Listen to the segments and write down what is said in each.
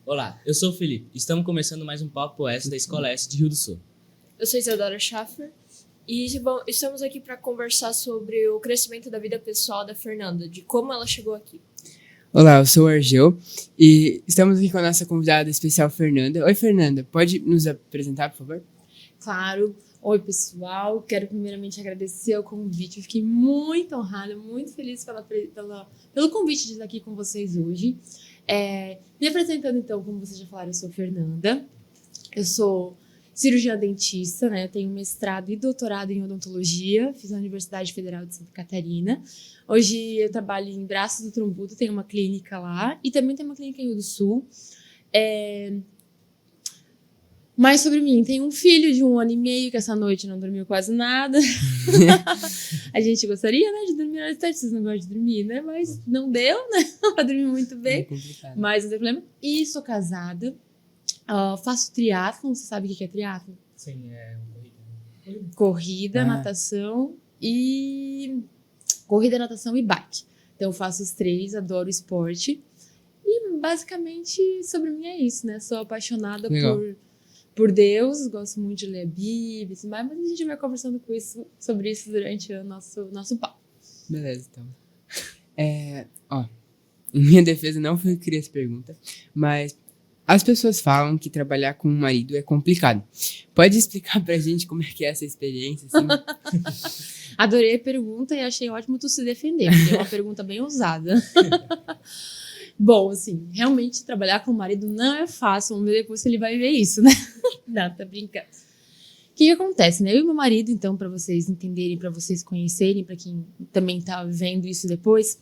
Olá, eu sou o Felipe. Estamos começando mais um Papo S da Escola S de Rio do Sul. Eu sou Isadora Schaffer e bom, estamos aqui para conversar sobre o crescimento da vida pessoal da Fernanda, de como ela chegou aqui. Olá, eu sou o Argel e estamos aqui com a nossa convidada especial, Fernanda. Oi, Fernanda, pode nos apresentar, por favor? Claro. Oi, pessoal. Quero primeiramente agradecer o convite. Eu fiquei muito honrada, muito feliz pelo convite de estar aqui com vocês hoje. Me apresentando, então, como vocês já falaram, eu sou Fernanda. Eu sou cirurgiã dentista, né? Tenho mestrado e doutorado em odontologia. Fiz na Universidade Federal de Santa Catarina. Hoje eu trabalho em Braços do Trombudo, tenho uma clínica lá. E também tenho uma clínica em Rio do Sul. Mais sobre mim, tenho um filho de 1 ano e meio que essa noite não dormiu quase nada. A gente gostaria, né, de dormir mais tarde, vocês não gostam de dormir, né? Mas não deu, né? Pra dormir muito bem. Mas não tem problema. E sou casada, faço triatlon, você sabe o que é triatlon? Sim, é Corrida, natação e bike. Então eu faço os 3, adoro esporte. E basicamente sobre mim é isso, né? Sou apaixonada por Deus, gosto muito de ler a Bíblia, mas a gente vai conversando sobre isso durante o nosso papo. Beleza, então. Em minha defesa, não foi eu que criei essa pergunta, mas as pessoas falam que trabalhar com um marido é complicado. Pode explicar pra gente como é que é essa experiência, assim? Adorei a pergunta e achei ótimo tu se defender, porque é uma pergunta bem ousada. Bom, assim, realmente trabalhar com o marido não é fácil. Vamos ver depois se ele vai ver isso, né? Não, tá brincando. O que acontece, né? Eu e meu marido, então, para vocês entenderem, para vocês conhecerem, para quem também tá vendo isso depois,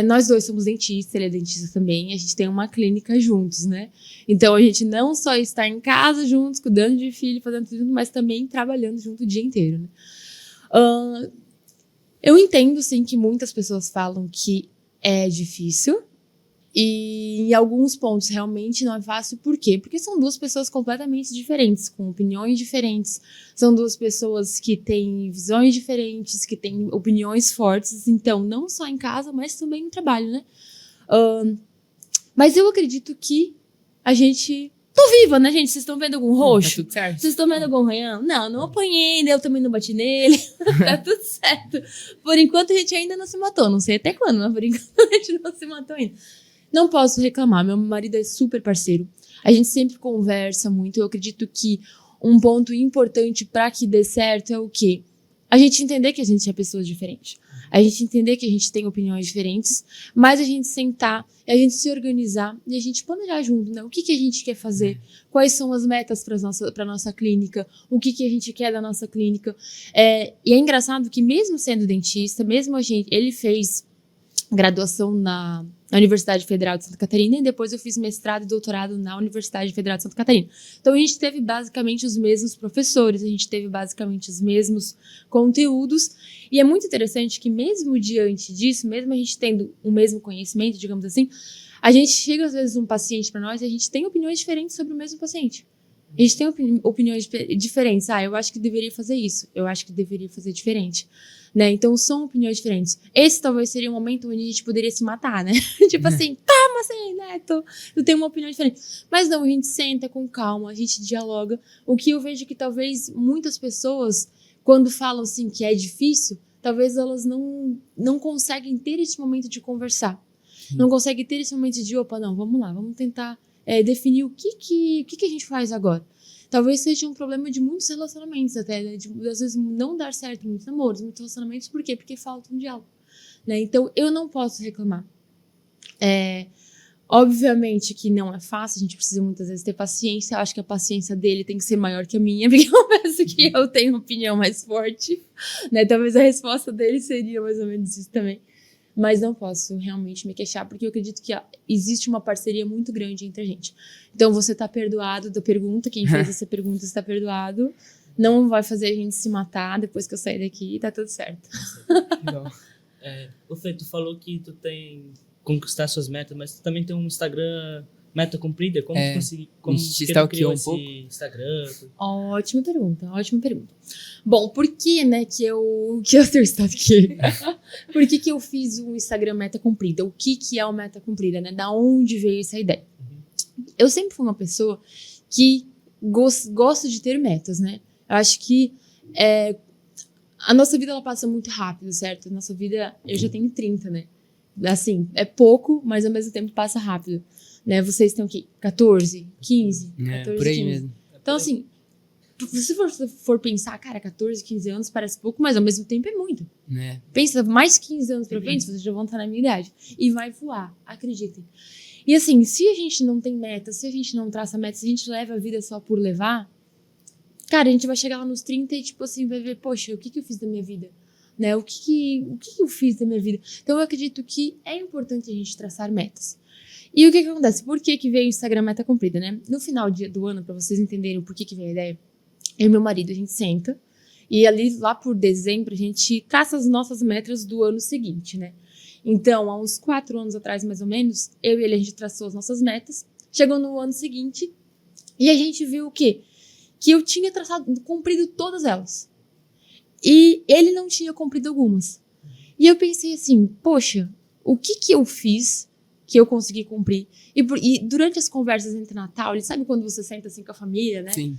nós dois somos dentistas, ele é dentista também, a gente tem uma clínica juntos, né? Então, a gente não só está em casa juntos, cuidando de filho, fazendo tudo junto, mas também trabalhando junto o dia inteiro, né? Eu entendo, sim, que muitas pessoas falam que é difícil, e em alguns pontos realmente não é fácil. Por quê? Porque são duas pessoas completamente diferentes, com opiniões diferentes. São duas pessoas que têm visões diferentes, que têm opiniões fortes. Então, não só em casa, mas também no trabalho, né? Mas eu acredito que a gente... Tô viva, né, gente? Vocês estão vendo algum roxo? Tá tudo certo. Vocês estão vendo algum arranhão? Não apanhei, eu também não bati nele. Tá tudo certo. Por enquanto, a gente ainda não se matou. Não sei até quando, mas por enquanto a gente não se matou ainda. Não posso reclamar, meu marido é super parceiro. A gente sempre conversa muito. Eu acredito que um ponto importante para que dê certo é o quê? A gente entender que a gente é pessoas diferentes. A gente entender que a gente tem opiniões diferentes, mas a gente sentar, a gente se organizar e a gente planejar junto, né? O que a gente quer fazer? Quais são as metas para nossa clínica? O que a gente quer da nossa clínica? E é engraçado que mesmo sendo dentista, ele fez graduação na Universidade Federal de Santa Catarina e depois eu fiz mestrado e doutorado na Universidade Federal de Santa Catarina. Então a gente teve basicamente os mesmos professores, a gente teve basicamente os mesmos conteúdos e é muito interessante que mesmo diante disso, mesmo a gente tendo o mesmo conhecimento, digamos assim, a gente chega às vezes um paciente para nós e a gente tem opiniões diferentes sobre o mesmo paciente. A gente tem opiniões diferentes. Eu acho que deveria fazer isso. Eu acho que deveria fazer diferente. Né? Então, são opiniões diferentes. Esse talvez seria um momento onde a gente poderia se matar, né? Tipo assim, calma assim, né? Tu tem uma opinião diferente. Mas não, a gente senta com calma, a gente dialoga. O que eu vejo que talvez muitas pessoas, quando falam assim que é difícil, talvez elas não conseguem ter esse momento de conversar. Não conseguem ter esse momento de, não, vamos lá, vamos tentar definir o que a gente faz agora. Talvez seja um problema de muitos relacionamentos até, né? Às vezes não dar certo muitos namoros, muitos relacionamentos. Por quê? Porque falta um diálogo. Né? Então, eu não posso reclamar. Obviamente que não é fácil, a gente precisa muitas vezes ter paciência. Eu acho que a paciência dele tem que ser maior que a minha, porque eu penso que eu tenho uma opinião mais forte. Né? Talvez a resposta dele seria mais ou menos isso também. Mas não posso realmente me queixar, porque eu acredito que existe uma parceria muito grande entre a gente. Então, você tá perdoado da pergunta, quem fez essa pergunta está perdoado. Não vai fazer a gente se matar depois que eu sair daqui, tá tudo certo. Fê, tu falou que tu tem conquistar suas metas, mas tu também tem um Instagram meta cumprida. Como tu conseguiu? Como que tu criou esse Instagram? Ótima pergunta. Bom, por que, né, que eu tenho estado aqui? Por que eu fiz o Instagram meta cumprida? O que é o meta cumprida, né? Da onde veio essa ideia? Eu sempre fui uma pessoa que gosto de ter metas, né? Eu acho que a nossa vida, ela passa muito rápido, certo? A nossa vida, eu já tenho 30, né? Assim, é pouco, mas ao mesmo tempo passa rápido, né? Vocês têm o quê? 14, 15? 14, por aí 15. mesmo. Então, assim, se você for pensar, cara, 14, 15 anos parece pouco, mas ao mesmo tempo é muito. Pensa, mais 15 anos pra frente, vocês já vão estar na minha idade. E vai voar, acreditem. E assim, se a gente não tem meta, se a gente não traça meta, se a gente leva a vida só por levar, cara, a gente vai chegar lá nos 30 e, tipo assim, vai ver, poxa, o que eu fiz da minha vida? Né? O que eu fiz da minha vida? Então, eu acredito que é importante a gente traçar metas. E o que acontece? Por que veio o Instagram Meta Cumprida, né? No final do ano, pra vocês entenderem o porquê que veio a ideia, eu e meu marido, a gente senta e ali, lá por dezembro, a gente caça as nossas metas do ano seguinte, né? Então, há uns 4 anos atrás, mais ou menos, eu e ele, a gente traçou as nossas metas. Chegou no ano seguinte e a gente viu o quê? Que eu tinha cumprido todas elas. E ele não tinha cumprido algumas. E eu pensei assim, poxa, o que eu fiz que eu consegui cumprir? E durante as conversas entre Natal, ele sabe quando você senta assim com a família, né? Sim.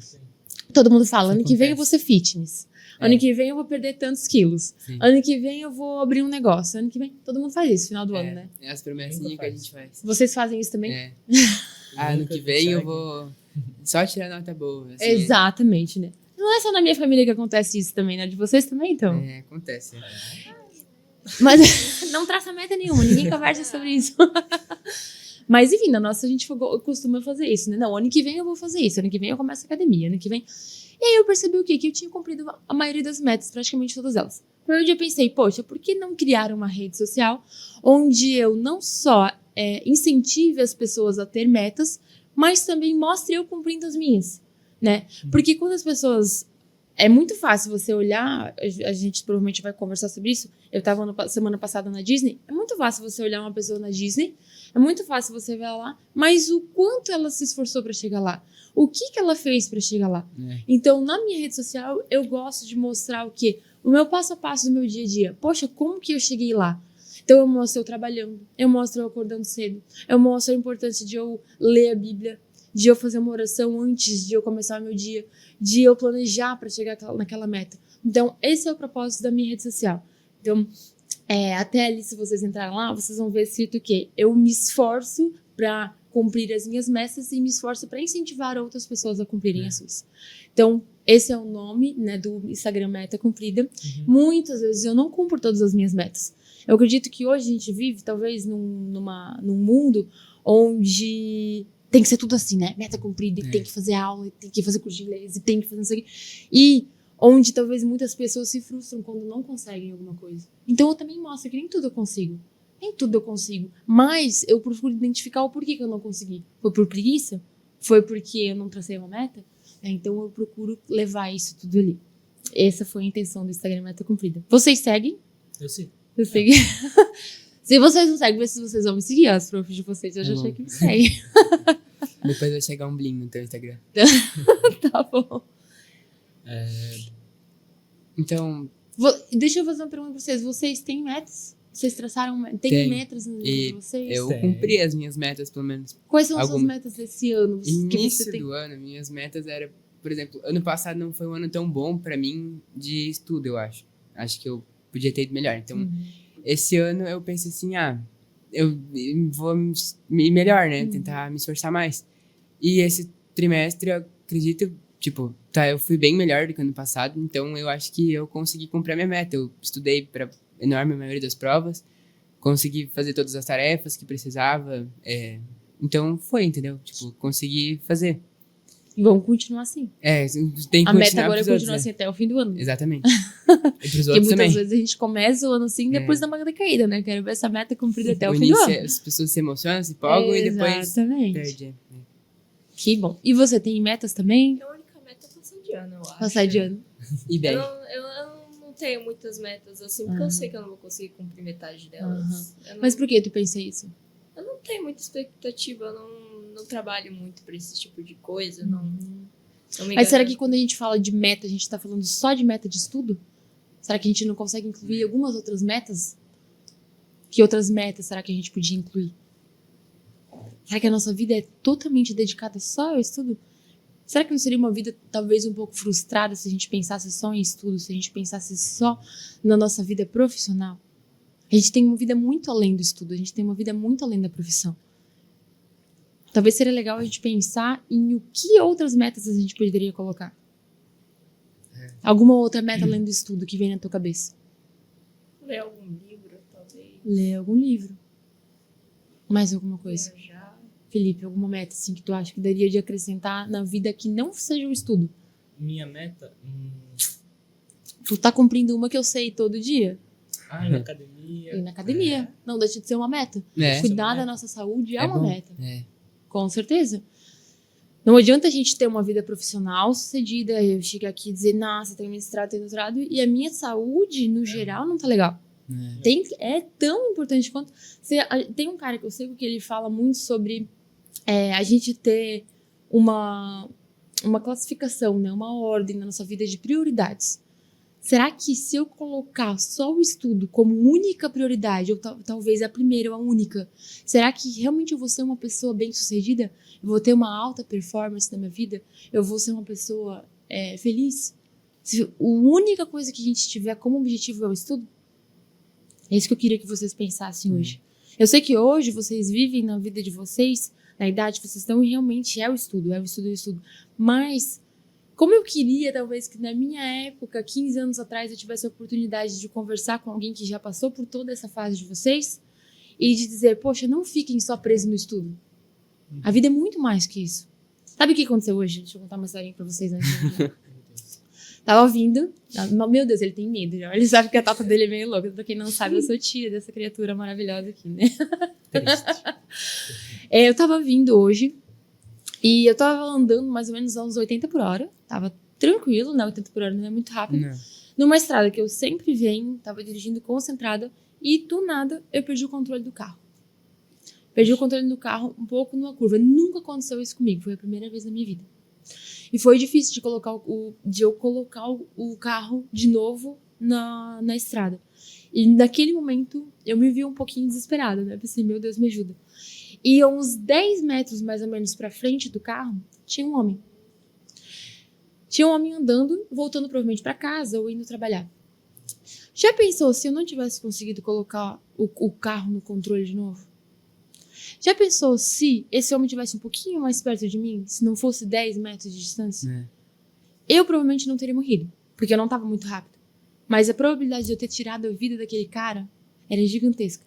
Todo mundo fala, ano que vem eu vou ser fitness. Ano que vem eu vou perder tantos quilos. Sim. Ano que vem eu vou abrir um negócio. Ano que vem, todo mundo faz isso, final do ano, né? É as promessinhas que a gente faz. Vocês fazem isso também? Ano que vem eu vou só tirar nota boa. Assim, exatamente, né? Não é só na minha família que acontece isso também, né? De vocês também, então? Acontece. Mas não traça meta nenhuma, ninguém conversa sobre isso. Mas, enfim, na nossa, a gente costuma fazer isso, né? Não, ano que vem eu vou fazer isso, ano que vem eu começo a academia, ano que vem... E aí eu percebi o quê? Que eu tinha cumprido a maioria das metas, praticamente todas elas. Por onde eu pensei, poxa, por que não criar uma rede social onde eu não só incentive as pessoas a ter metas, mas também mostre eu cumprindo as minhas, né? Porque quando as pessoas... É muito fácil você olhar, a gente provavelmente vai conversar sobre isso, eu estava semana passada na Disney, é muito fácil você olhar uma pessoa na Disney, é muito fácil você ver ela lá, mas o quanto ela se esforçou para chegar lá, o que ela fez para chegar lá. Então, na minha rede social, eu gosto de mostrar o quê? O meu passo a passo do meu dia a dia. Poxa, como que eu cheguei lá? Então, eu mostro eu trabalhando, eu mostro eu acordando cedo, eu mostro a importância de eu ler a Bíblia, de eu fazer uma oração antes de eu começar o meu dia, de eu planejar para chegar naquela meta. Então, esse é o propósito da minha rede social. Então, até ali, se vocês entrarem lá, vocês vão ver escrito o quê? Eu me esforço para cumprir as minhas metas e me esforço para incentivar outras pessoas a cumprirem as suas. Então, esse é o nome, né, do Instagram Meta Cumprida. Muitas vezes eu não cumpro todas as minhas metas. Eu acredito que hoje a gente vive, talvez, num mundo onde... tem que ser tudo assim, né? Meta cumprida, e tem que fazer aula, e tem que fazer curso de inglês, e tem que fazer isso aqui. E onde talvez muitas pessoas se frustram quando não conseguem alguma coisa. Então eu também mostro que nem tudo eu consigo. Nem tudo eu consigo. Mas eu procuro identificar o porquê que eu não consegui. Foi por preguiça? Foi porque eu não tracei uma meta? Então eu procuro levar isso tudo ali. Essa foi a intenção do Instagram Meta Cumprida. Vocês seguem? Eu sim. Eu sigo. Se vocês não seguem, vê se vocês vão me seguir. As profs de vocês, eu já achei que me seguem. Depois vai chegar um bling no teu Instagram. Tá bom. Então... Deixa eu fazer uma pergunta pra vocês. Vocês têm metas? Vocês traçaram... Tem metas de vocês? Eu cumpri as minhas metas, pelo menos. Quais são as suas metas desse ano? Início do ano, minhas metas eram... Por exemplo, ano passado não foi um ano tão bom pra mim de estudo, eu acho. Acho que eu podia ter ido melhor. Então, esse ano eu pensei assim, eu vou me melhor, né? Tentar me esforçar mais. E esse trimestre, eu acredito, eu fui bem melhor do que ano passado, então eu acho que eu consegui cumprir a minha meta. Eu estudei para a enorme maioria das provas, consegui fazer todas as tarefas que precisava, então foi, entendeu? Consegui fazer. E vamos continuar assim. Tem que a meta agora é continuar assim até o fim do ano. Exatamente. E pros outros porque muitas também. vezes a gente começa o ano assim e depois dá uma decaída, né? Quero ver essa meta cumprida até o fim do ano. As pessoas se emocionam, se empolgam e depois perde. Que bom. E você tem metas também? A única meta é passar de ano, eu acho. Passar de ano. E bem. Eu não tenho muitas metas assim, porque eu sei que eu não vou conseguir cumprir metade delas. Mas por que tu pensa isso? Eu não tenho muita expectativa, eu não trabalho muito pra esse tipo de coisa, não me Mas será que quando a gente fala de meta, a gente tá falando só de meta de estudo? Será que a gente não consegue incluir algumas outras metas? Que outras metas será que a gente podia incluir? Será que a nossa vida é totalmente dedicada só ao estudo? Será que não seria uma vida talvez um pouco frustrada se a gente pensasse só em estudo, se a gente pensasse só na nossa vida profissional? A gente tem uma vida muito além do estudo, a gente tem uma vida muito além da profissão. Talvez seria legal a gente pensar em o que outras metas a gente poderia colocar. Alguma outra meta além do estudo que vem na tua cabeça? Ler algum livro, talvez. Ler algum livro. Mais alguma coisa? Viajar. Felipe, alguma meta assim que tu acha que daria de acrescentar na vida que não seja o estudo? Minha meta? Tu tá cumprindo uma que eu sei todo dia? Ir na academia. Ir na academia. Não deixa de ser uma meta. Cuidar da nossa saúde é uma bom. meta. Com certeza. Não adianta a gente ter uma vida profissional sucedida, eu chegar aqui e dizer, nossa, tenho mestrado, tenho doutorado, e a minha saúde, no geral, não tá legal. É tão importante quanto... Tem um cara que eu sei que ele fala muito sobre a gente ter uma classificação, né, uma ordem na nossa vida de prioridades. Será que se eu colocar só o estudo como única prioridade, ou talvez a primeira ou a única, será que realmente eu vou ser uma pessoa bem-sucedida? Eu vou ter uma alta performance na minha vida? Eu vou ser uma pessoa feliz? Se a única coisa que a gente tiver como objetivo é o estudo? É isso que eu queria que vocês pensassem hoje. Eu sei que hoje vocês vivem na vida de vocês, na idade que vocês estão, e realmente é o estudo. Mas... como eu queria, talvez, que na minha época, 15 anos atrás, eu tivesse a oportunidade de conversar com alguém que já passou por toda essa fase de vocês e de dizer, poxa, não fiquem só presos no estudo. A vida é muito mais que isso. Sabe o que aconteceu hoje? Deixa eu contar uma historinha pra vocês antes. Tava ouvindo. Meu Deus, ele tem medo já. Ele sabe que a tata dele é meio louca. Pra quem não sabe, eu sou tia dessa criatura maravilhosa aqui, né? Eu tava vindo hoje. E eu tava andando mais ou menos a uns 80 por hora. Tava tranquilo, né? 80 por hora não é muito rápido. Não. Numa estrada que eu sempre venho, tava dirigindo concentrada. E do nada, eu perdi o controle do carro. Perdi o controle do carro um pouco numa curva. Nunca aconteceu isso comigo. Foi a primeira vez na minha vida. E foi difícil de eu colocar o carro de novo na estrada. E naquele momento, eu me vi um pouquinho desesperada, né? Pensei, meu Deus, me ajuda. E a uns 10 metros, mais ou menos, pra frente do carro, tinha um homem. Tinha um homem andando, voltando provavelmente pra casa ou indo trabalhar. Já pensou se eu não tivesse conseguido colocar o carro no controle de novo? Já pensou se esse homem estivesse um pouquinho mais perto de mim, se não fosse 10 metros de distância? Eu provavelmente não teria morrido, porque eu não estava muito rápido. Mas a probabilidade de eu ter tirado a vida daquele cara era gigantesca.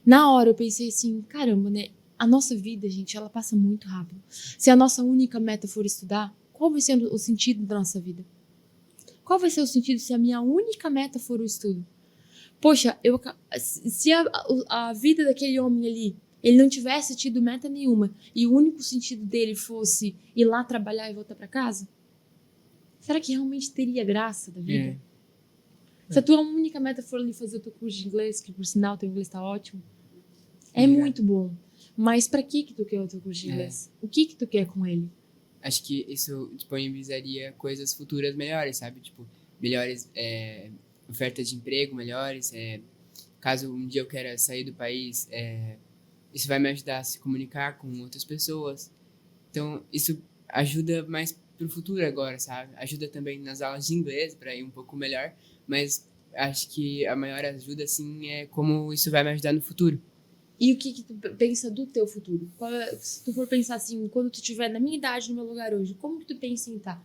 Na hora eu pensei assim, caramba, né? A nossa vida, gente, ela passa muito rápido. Se a nossa única meta for estudar, qual vai ser o sentido da nossa vida? Qual vai ser o sentido se a minha única meta for o estudo? Poxa, se a vida daquele homem ali, ele não tivesse tido meta nenhuma e o único sentido dele fosse ir lá trabalhar e voltar para casa, será que realmente teria graça da vida? Se a tua única meta for ali fazer o teu curso de inglês, que por sinal o teu inglês está ótimo, é muito bom. Mas para que tu quer o teu curso de inglês? O que tu quer com ele? Acho que isso disponibilizaria coisas futuras melhores, sabe? Tipo, melhores ofertas de emprego melhores. Caso um dia eu queira sair do país, isso vai me ajudar a se comunicar com outras pessoas. Então, isso ajuda mais pro futuro agora, sabe? Ajuda também nas aulas de inglês para ir um pouco melhor. Mas acho que a maior ajuda, assim, é como isso vai me ajudar no futuro. E o que tu pensa do teu futuro? Se tu for pensar assim, quando tu estiver na minha idade, no meu lugar hoje, como que tu pensa em estar?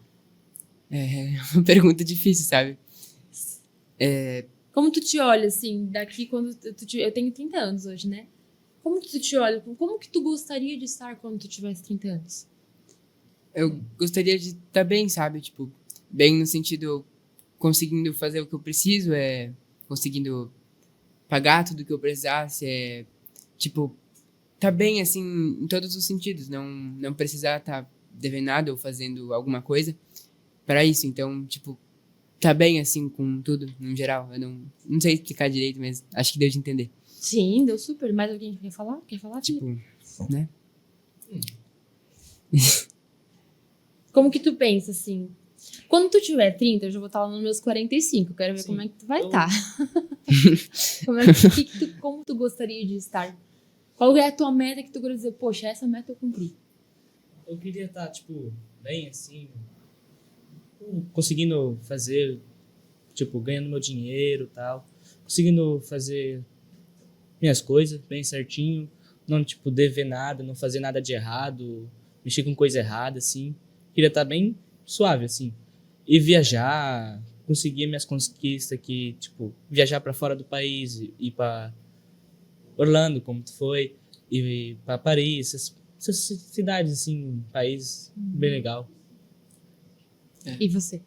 É uma pergunta difícil, sabe? Como tu te olha, assim, daqui quando eu tenho 30 anos hoje, né? Como que tu te olha? Como que tu gostaria de estar quando tu tivesse 30 anos? Eu gostaria de estar bem, sabe? Tipo, bem no sentido, conseguindo fazer o que eu preciso, conseguindo pagar tudo que eu precisasse, tipo, tá bem, assim, em todos os sentidos. Não precisar estar devendo nada ou fazendo alguma coisa para isso. Então, tipo, tá bem, assim, com tudo, no geral. Eu não sei explicar direito, mas acho que deu de entender. Sim, deu super. Mais alguém quer falar? Quer falar, tipo, né? Como que tu pensa, assim? Quando tu tiver 30, eu já vou estar lá nos meus 45. Quero ver como é que tu vai estar. Como tu gostaria de estar Qual é a tua meta que tu quer dizer, poxa, essa meta eu cumpri? Eu queria estar, tipo, bem assim, conseguindo fazer, tipo, ganhando meu dinheiro e tal, conseguindo fazer minhas coisas bem certinho, não, tipo, dever nada, não fazer nada de errado, mexer com coisa errada, assim. Queria estar bem suave, assim. E viajar, conseguir minhas conquistas aqui, tipo, viajar para fora do país, ir para Orlando, como tu foi, ir para Paris, essas cidades, assim, país bem legal. E você?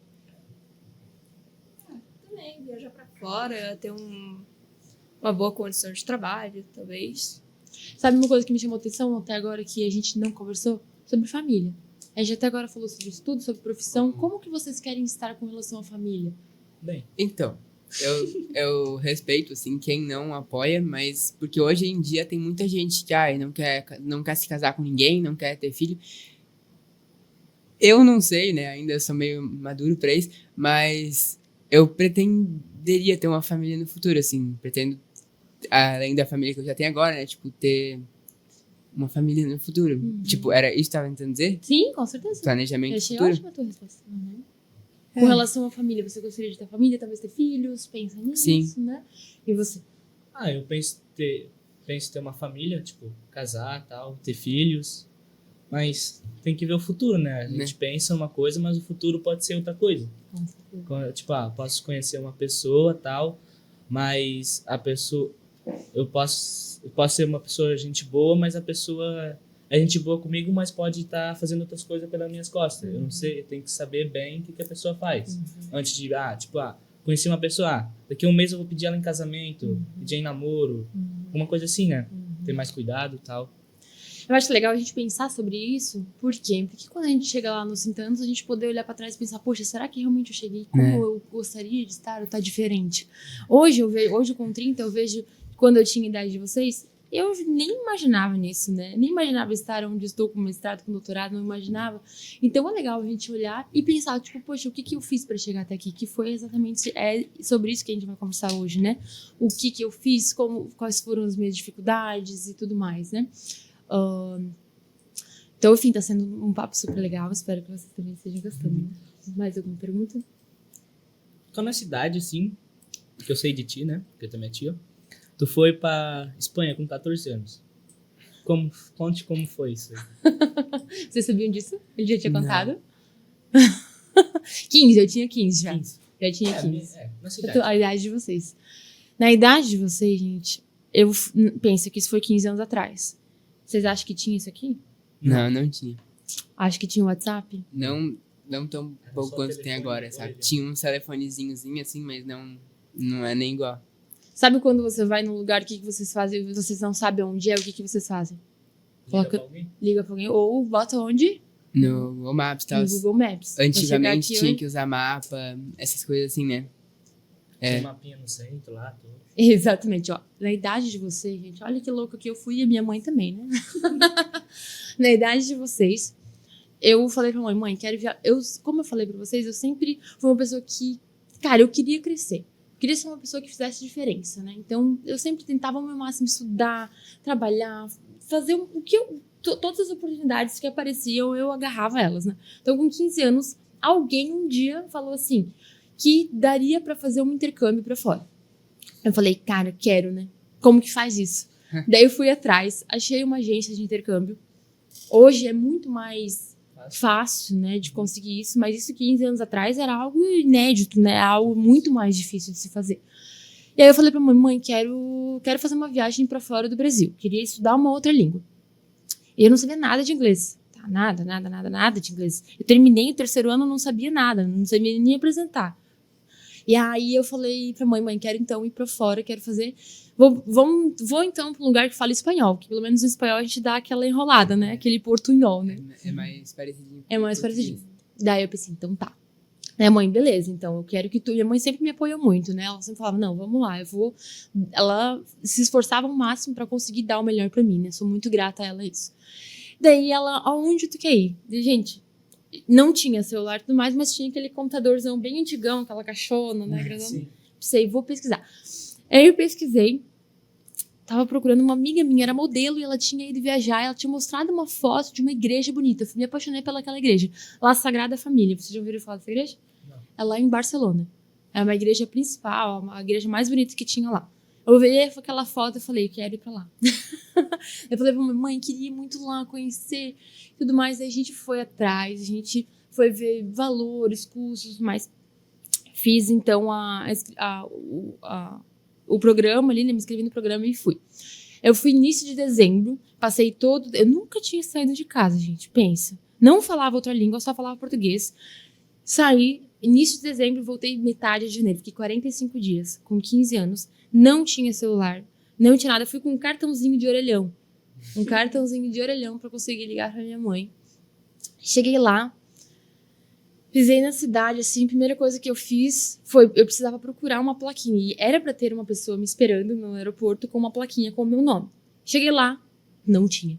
Também, viajar pra fora, ter uma boa condição de trabalho, talvez. Sabe uma coisa que me chamou atenção até agora que a gente não conversou? Sobre família. A gente até agora falou sobre estudo, sobre profissão. Como que vocês querem estar com relação à família? Bem, Então, eu respeito, assim, quem não apoia, mas porque hoje em dia tem muita gente que não quer se casar com ninguém, não quer ter filho. Eu não sei, né? Ainda sou meio maduro pra isso, mas eu pretenderia ter uma família no futuro, assim. Pretendo, além da família que eu já tenho agora, né? Tipo, ter uma família no futuro. Tipo, era isso que tava tentando dizer? Sim, com certeza. Planejamento Eu achei futuro. ótima a tua resposta. Com relação à família, você gostaria de ter família, talvez ter filhos? Pensa nisso, Sim. né? E você? eu penso ter uma família, tipo, casar, tal, ter filhos, mas tem que ver o futuro, né? A gente pensa uma coisa, mas o futuro pode ser outra coisa. Com certeza. Tipo, posso conhecer uma pessoa, tal, mas a pessoa, eu posso ser uma pessoa gente boa, mas a pessoa é gente boa comigo, mas pode estar fazendo outras coisas pelas minhas costas. Eu não sei, eu tenho que saber bem o que a pessoa faz. Antes de, conheci uma pessoa, daqui a um mês eu vou pedir ela em casamento, pedir em namoro, alguma coisa assim, né? Ter mais cuidado e tal. Eu acho legal a gente pensar sobre isso. Por quê? Porque quando a gente chega lá nos 30 anos, a gente poder olhar pra trás e pensar, poxa, será que realmente eu cheguei como eu gostaria de estar ou tá diferente? Hoje com 30, eu vejo, quando eu tinha a idade de vocês, eu nem imaginava nisso, né? Nem imaginava estar onde estou com mestrado, com doutorado, não imaginava. Então é legal a gente olhar e pensar, tipo, poxa, o que eu fiz pra chegar até aqui? Que foi exatamente sobre isso que a gente vai conversar hoje, né? O que eu fiz, quais foram as minhas dificuldades e tudo mais, né? Então, enfim, tá sendo um papo super legal. Espero que vocês também estejam gostando. Né? Mais alguma pergunta? Qual é a cidade, assim, que eu sei de ti, né? Porque tu é minha tia. Tu foi pra Espanha com 14 anos. Conte como foi isso aí. Vocês sabiam disso? Eu já tinha contado? 15, eu tinha 15 já. 15. Já tinha 15. Na cidade. A idade de vocês. Na idade de vocês, gente, eu penso que isso foi 15 anos atrás. Vocês acham que tinha isso aqui? Não tinha. Acho que tinha WhatsApp? Não tão pouco quanto tem agora, sabe? Tinha um telefonezinhos assim, mas não é nem igual. Sabe quando você vai num lugar, o que vocês fazem e vocês não sabem onde é, o que vocês fazem? Liga pra alguém ou bota onde? No Google Maps e tal. No Google Maps. Antigamente tinha que usar mapa, essas coisas assim, né? Tem mapinha no centro lá, tudo. Exatamente, ó. Na idade de vocês, gente, olha que louco que eu fui e a minha mãe também, né? Na idade de vocês, eu falei pra mãe, quero viajar. Como eu falei pra vocês, eu sempre fui uma pessoa que, cara, eu queria crescer. Eu queria ser uma pessoa que fizesse diferença, né? Então, eu sempre tentava ao meu máximo estudar, trabalhar, fazer o que todas as oportunidades que apareciam, eu agarrava elas, né? Então, com 15 anos, alguém um dia falou assim, que daria pra fazer um intercâmbio pra fora. Eu falei, cara, quero, né? Como que faz isso? Daí eu fui atrás, achei uma agência de intercâmbio. Hoje é muito mais fácil, né, de conseguir isso, mas isso 15 anos atrás era algo inédito, né? Algo muito mais difícil de se fazer. E aí eu falei pra mãe, quero fazer uma viagem pra fora do Brasil. Queria estudar uma outra língua. E eu não sabia nada de inglês. Tá? Nada de inglês. Eu terminei o 3º ano, não sabia nada, não sabia nem apresentar. E aí eu falei pra mãe, quero então ir pra fora, quero fazer... Vou então pra um lugar que fala espanhol, que pelo menos no espanhol a gente dá aquela enrolada, né? Aquele portunhol, né? É mais parecidinho. É mais parecidinho. Daí eu pensei, então tá. Né, mãe, beleza, então eu quero que tu... Minha mãe sempre me apoiou muito, né? Ela sempre falava, não, vamos lá, eu vou... Ela se esforçava ao máximo pra conseguir dar o melhor pra mim, né? Sou muito grata a ela isso. Daí ela, aonde tu quer ir? E, gente... Não tinha celular e tudo mais, mas tinha aquele computadorzão bem antigão, aquela caixona, né? Sim. Sei, vou pesquisar. Aí eu pesquisei tava procurando uma amiga minha, era modelo, e ela tinha ido viajar, ela tinha mostrado uma foto de uma igreja bonita. Eu me apaixonei pelaquela igreja. La Sagrada Família. Vocês já ouviram falar dessa igreja? Não. É lá em Barcelona. É uma igreja principal, a igreja mais bonita que tinha lá. Eu vi aquela foto e falei, quero ir pra lá. Eu falei pra minha mãe, queria ir muito lá conhecer tudo mais. Aí a gente foi atrás, a gente foi ver valores, cursos, mas fiz então o programa ali, né? Me inscrevi no programa e fui. Eu fui início de dezembro, passei todo... Eu nunca tinha saído de casa, gente, pensa. Não falava outra língua, só falava português. Saí, início de dezembro, voltei metade de janeiro. Fiquei 45 dias, com 15 anos. Não tinha celular, não tinha nada. Eu fui com um cartãozinho de orelhão. Um cartãozinho de orelhão pra conseguir ligar pra minha mãe. Cheguei lá, pisei na cidade, assim, a primeira coisa que eu fiz foi, eu precisava procurar uma plaquinha. E era pra ter uma pessoa me esperando no aeroporto com uma plaquinha com o meu nome. Cheguei lá, não tinha.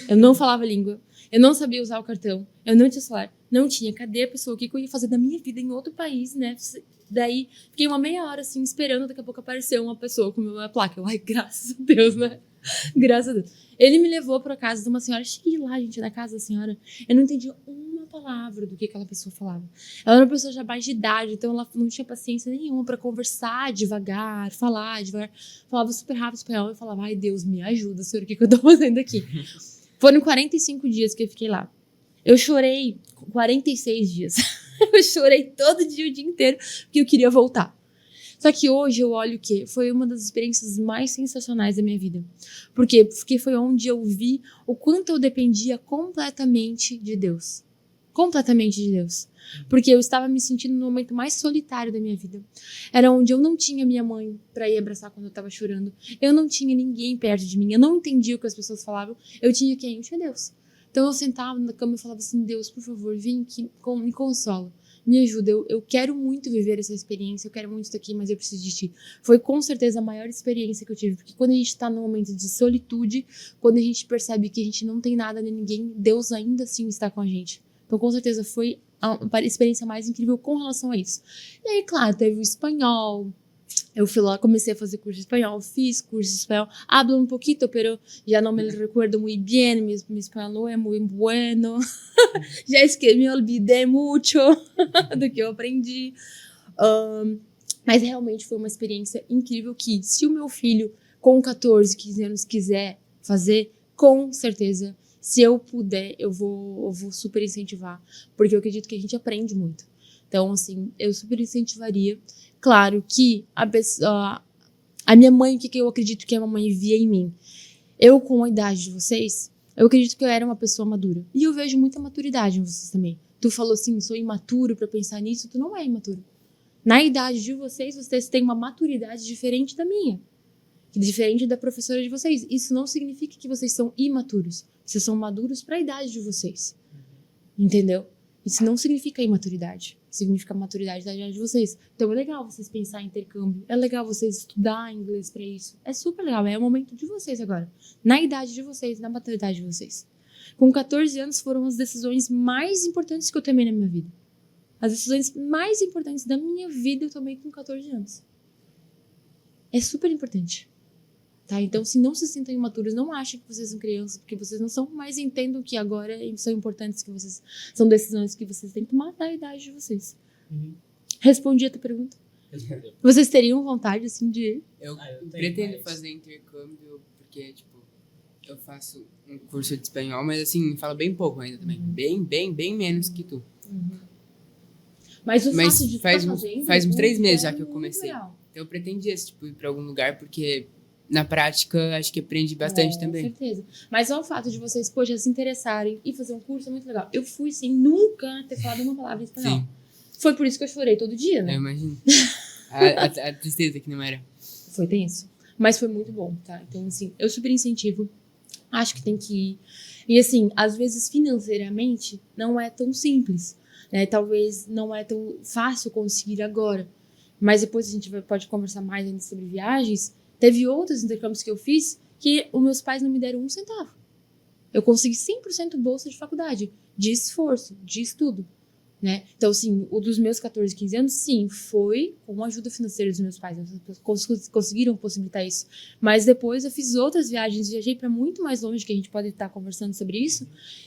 Eu não falava língua, eu não sabia usar o cartão, eu não tinha celular, não tinha. Cadê a pessoa? O que eu ia fazer da minha vida em outro país, né? Daí, fiquei uma meia hora, assim, esperando, daqui a pouco apareceu uma pessoa com a minha placa. Eu, ai, graças a Deus, né? Graças a Deus. Ele me levou pra casa de uma senhora. Cheguei lá, gente, na casa da senhora. Eu não entendi uma palavra do que aquela pessoa falava. Ela era uma pessoa já mais de idade, então ela não tinha paciência nenhuma pra conversar devagar, falar devagar. Falava super rápido espanhol. Eu falava, ai, Deus, me ajuda, senhor, o que eu tô fazendo aqui? Foram 45 dias que eu fiquei lá. Eu chorei 46 dias. Eu chorei todo dia, o dia inteiro, porque eu queria voltar. Só que hoje eu olho que foi uma das experiências mais sensacionais da minha vida. Por quê? Porque foi onde eu vi o quanto eu dependia completamente de Deus. Completamente de Deus. Porque eu estava me sentindo no momento mais solitário da minha vida. Era onde eu não tinha minha mãe para ir abraçar quando eu estava chorando. Eu não tinha ninguém perto de mim. Eu não entendia o que as pessoas falavam. Eu tinha quem? Eu tinha Deus. Então eu sentava na cama e falava assim, Deus, por favor, vem aqui, me consola, me ajuda, eu quero muito viver essa experiência, eu quero muito estar aqui, mas eu preciso de ti. Foi com certeza a maior experiência que eu tive, porque quando a gente está num momento de solitude, quando a gente percebe que a gente não tem nada nem ninguém, Deus ainda assim está com a gente. Então com certeza foi a experiência mais incrível com relação a isso. E aí, claro, teve o espanhol. Eu fui lá, comecei a fazer curso de espanhol, fiz curso de espanhol, hablo un poquito, pero ya no me recuerdo muy bien, mi español no es muy bueno, já me olvidei muito do que eu aprendi, mas realmente foi uma experiência incrível que, se o meu filho com 14, 15 anos quiser fazer, com certeza, se eu puder, eu vou super incentivar, porque eu acredito que a gente aprende muito. Então, assim, eu super incentivaria. Claro que a minha mãe, o que eu acredito que a mamãe via em mim? Eu, com a idade de vocês, eu acredito que eu era uma pessoa madura. E eu vejo muita maturidade em vocês também. Tu falou assim, sou imaturo pra pensar nisso. Tu não é imaturo. Na idade de vocês, vocês têm uma maturidade diferente da minha. Diferente da professora de vocês. Isso não significa que vocês são imaturos. Vocês são maduros pra idade de vocês. Entendeu? Isso não significa imaturidade. Significa maturidade da idade de vocês. Então é legal vocês pensar em intercâmbio. É legal vocês estudar inglês pra isso. É super legal. É o momento de vocês agora. Na idade de vocês, na maturidade de vocês. Com 14 anos foram as decisões mais importantes que eu tomei na minha vida. As decisões mais importantes da minha vida eu tomei com 14 anos. É super importante. Tá? Então, se não se sintam imaturos, não achem que vocês são crianças, porque vocês não são, mas entendam que agora são importantes, que vocês são decisões que vocês têm que tomar da idade de vocês. Uhum. Respondi a tua pergunta? Respondeu. Vocês teriam vontade, assim, de ir? Eu tenho pretendo mais. fazer intercâmbio porque, tipo, eu faço um curso de espanhol, mas assim, falo bem pouco ainda também. Bem menos que tu. Mas o Mas fato de faz estar uns- fazendo faz uns 3 meses é já que eu muito comecei. legal. Então eu pretendia, tipo, ir pra algum lugar, porque na prática acho que aprendi bastante também. Com certeza. Mas só o fato de vocês, poxa, se interessarem e fazer um curso é muito legal. Eu fui sem nunca ter falado uma palavra em espanhol. Sim, Foi por isso que eu chorei todo dia, né? eu imagino. A tristeza que não era. Foi tenso. Mas foi muito bom, tá? Então, assim, eu super incentivo. Acho que tem que ir. E, assim, às vezes, financeiramente, não é tão simples, né? Talvez não é tão fácil conseguir agora. Mas depois a gente pode conversar mais ainda sobre viagens. Teve outros intercâmbios que eu fiz que os meus pais não me deram um centavo. Eu consegui 100% bolsa de faculdade, de esforço, de estudo. né? Então, assim, o dos meus 14, 15 anos, sim, foi com a ajuda financeira dos meus pais. Eles conseguiram possibilitar isso. Mas depois eu fiz outras viagens, viajei para muito mais longe, que a gente pode estar conversando sobre isso,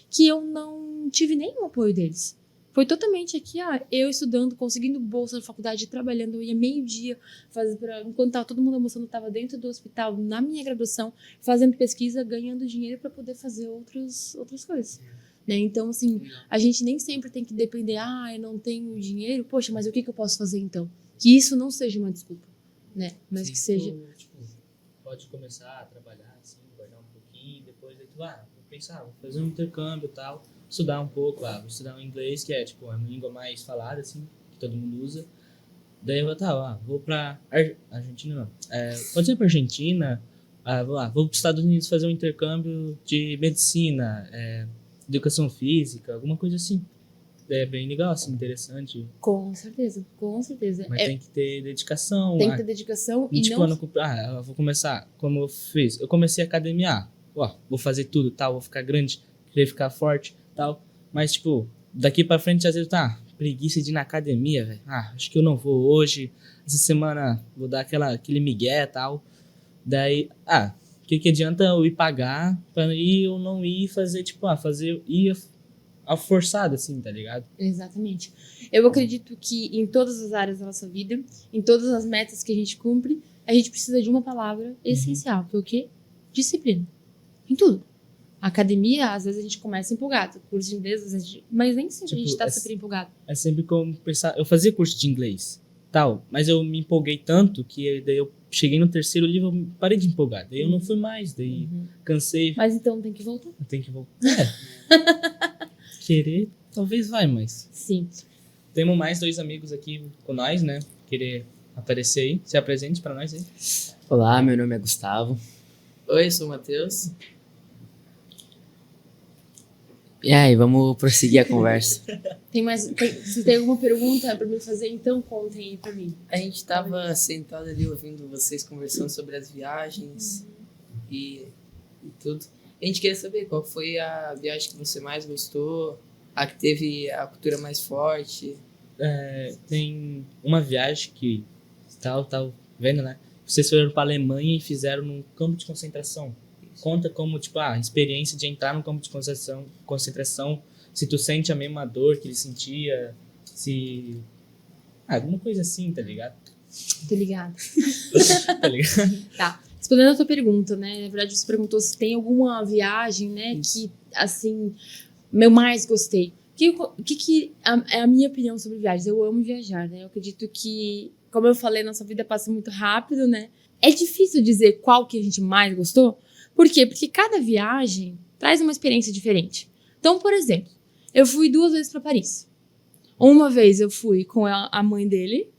que eu não tive nenhum apoio deles. Foi totalmente aqui, eu estudando, conseguindo bolsa na faculdade, trabalhando, eu ia meio-dia, enquanto tava todo mundo almoçando, eu estava dentro do hospital, na minha graduação, fazendo pesquisa, ganhando dinheiro para poder fazer outras coisas. Né? Então, assim, a gente nem sempre tem que depender, eu não tenho dinheiro, poxa, mas o que eu posso fazer então? Que isso não seja uma desculpa, né? Mas que seja... Tipo, pode começar a trabalhar, assim, guardar um pouquinho, depois aí tu, vou pensar, vou fazer um intercâmbio e tal, estudar um pouco, vou estudar um inglês, que é, tipo, uma língua mais falada, assim, que todo mundo usa. Daí eu vou pra Argentina, não. Pode ser pra Argentina, vou pros Estados Unidos fazer um intercâmbio de medicina, educação física, alguma coisa assim. É bem legal, assim, interessante. Com certeza, com certeza. Mas tem que ter dedicação. Tem que ter dedicação e tipo, não... eu vou começar, como eu fiz. Eu comecei a academia, vou fazer tudo, tal, vou ficar grande, querer ficar forte, tal. Mas, tipo, daqui pra frente, às vezes, preguiça de ir na academia, velho. Acho que eu não vou hoje. Essa semana vou dar aquele migué, tal. Daí, o que adianta eu ir pagar pra eu não ir fazer, tipo, ir forçado, assim, tá ligado? Exatamente. Eu acredito que em todas as áreas da nossa vida, em todas as metas que a gente cumpre, a gente precisa de uma palavra essencial, que é o quê? Disciplina. Em tudo. A academia, às vezes a gente começa empolgado. Curso de inglês, mas nem sempre a gente tá super empolgado. É sempre como pensar... Eu fazia curso de inglês, tal, mas eu me empolguei tanto que daí eu cheguei no 3º livro, eu parei de empolgar. Daí eu não fui mais, daí cansei. Mas então tem que voltar. Eu tenho que voltar. Querer, talvez vai, mas... Sim. Temos mais 2 amigos aqui com nós, né? Querer aparecer aí. Se apresente pra nós aí. Olá, meu nome é Gustavo. Oi, sou o Matheus. E aí, vamos prosseguir a conversa. Se tem alguma pergunta pra me fazer, então contem aí pra mim. A gente tava sentado ali ouvindo vocês conversando sobre as viagens e tudo. A gente queria saber qual foi a viagem que você mais gostou, a que teve a cultura mais forte. Tem uma viagem que tá vendo, né? Vocês foram pra Alemanha e fizeram num campo de concentração. Conta como, tipo, a experiência de entrar num campo de concentração, se tu sente a mesma dor que ele sentia, se... alguma coisa assim, tá ligado? Tô ligado. Tá ligado? Tá. Respondendo a tua pergunta, né? Na verdade, você perguntou se tem alguma viagem, né, que, assim, eu mais gostei. O que é a minha opinião sobre viagens? Eu amo viajar, né? Eu acredito que, como eu falei, nossa vida passa muito rápido, né? É difícil dizer qual que a gente mais gostou. Por quê? Porque cada viagem traz uma experiência diferente. Então, por exemplo, eu fui 2 vezes para Paris. Uma vez eu fui com a mãe dele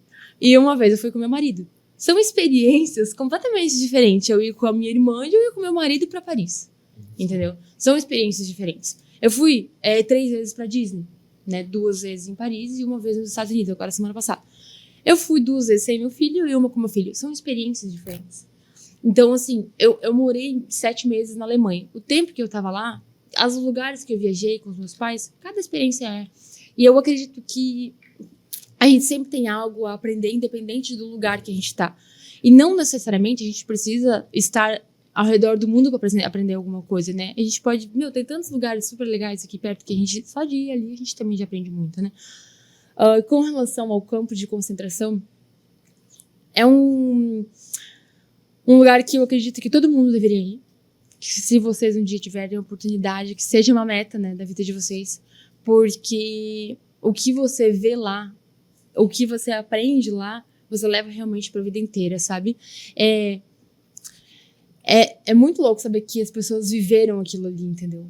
e uma vez eu fui com meu marido. São experiências completamente diferentes. Eu ia com a minha irmã e eu ia com meu marido para Paris. Entendeu? São experiências diferentes. Eu fui 3 vezes para Disney, né? 2 vezes em Paris e uma vez nos Estados Unidos, agora semana passada. Eu fui 2 vezes sem meu filho e uma com meu filho. São experiências diferentes. Então, assim, eu morei 7 meses na Alemanha. O tempo que eu tava lá, os lugares que eu viajei com os meus pais, cada experiência é. E eu acredito que a gente sempre tem algo a aprender, independente do lugar que a gente tá. E não necessariamente a gente precisa estar ao redor do mundo para aprender alguma coisa, né? A gente pode... tem tantos lugares super legais aqui perto que a gente... Só de ir ali, a gente também já aprende muito, né? Com relação ao campo de concentração, é um lugar que eu acredito que todo mundo deveria ir. Que se vocês um dia tiverem a oportunidade, que seja uma meta, né, da vida de vocês. Porque o que você vê lá, o que você aprende lá, você leva realmente pra vida inteira, sabe? É muito louco saber que as pessoas viveram aquilo ali, entendeu?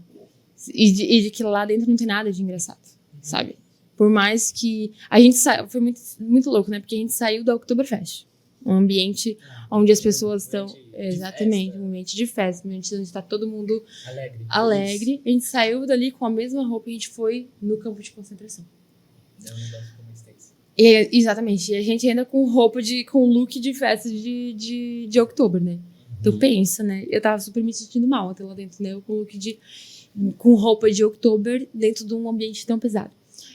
E de que lá dentro não tem nada de engraçado, sabe? Por mais que a gente foi muito, muito louco, né? Porque a gente saiu da Oktoberfest. Um ambiente onde as pessoas estão... Exatamente, um ambiente de festa. Um ambiente onde está todo mundo alegre. A gente saiu dali com a mesma roupa e a gente foi no campo de concentração. É um negócio como extenso. Exatamente. E a gente ainda com roupa com look de festa de outubro, né? Tu pensa, né? Eu tava super me sentindo mal até lá dentro, né? Eu com look com roupa de outubro dentro de um ambiente tão pesado.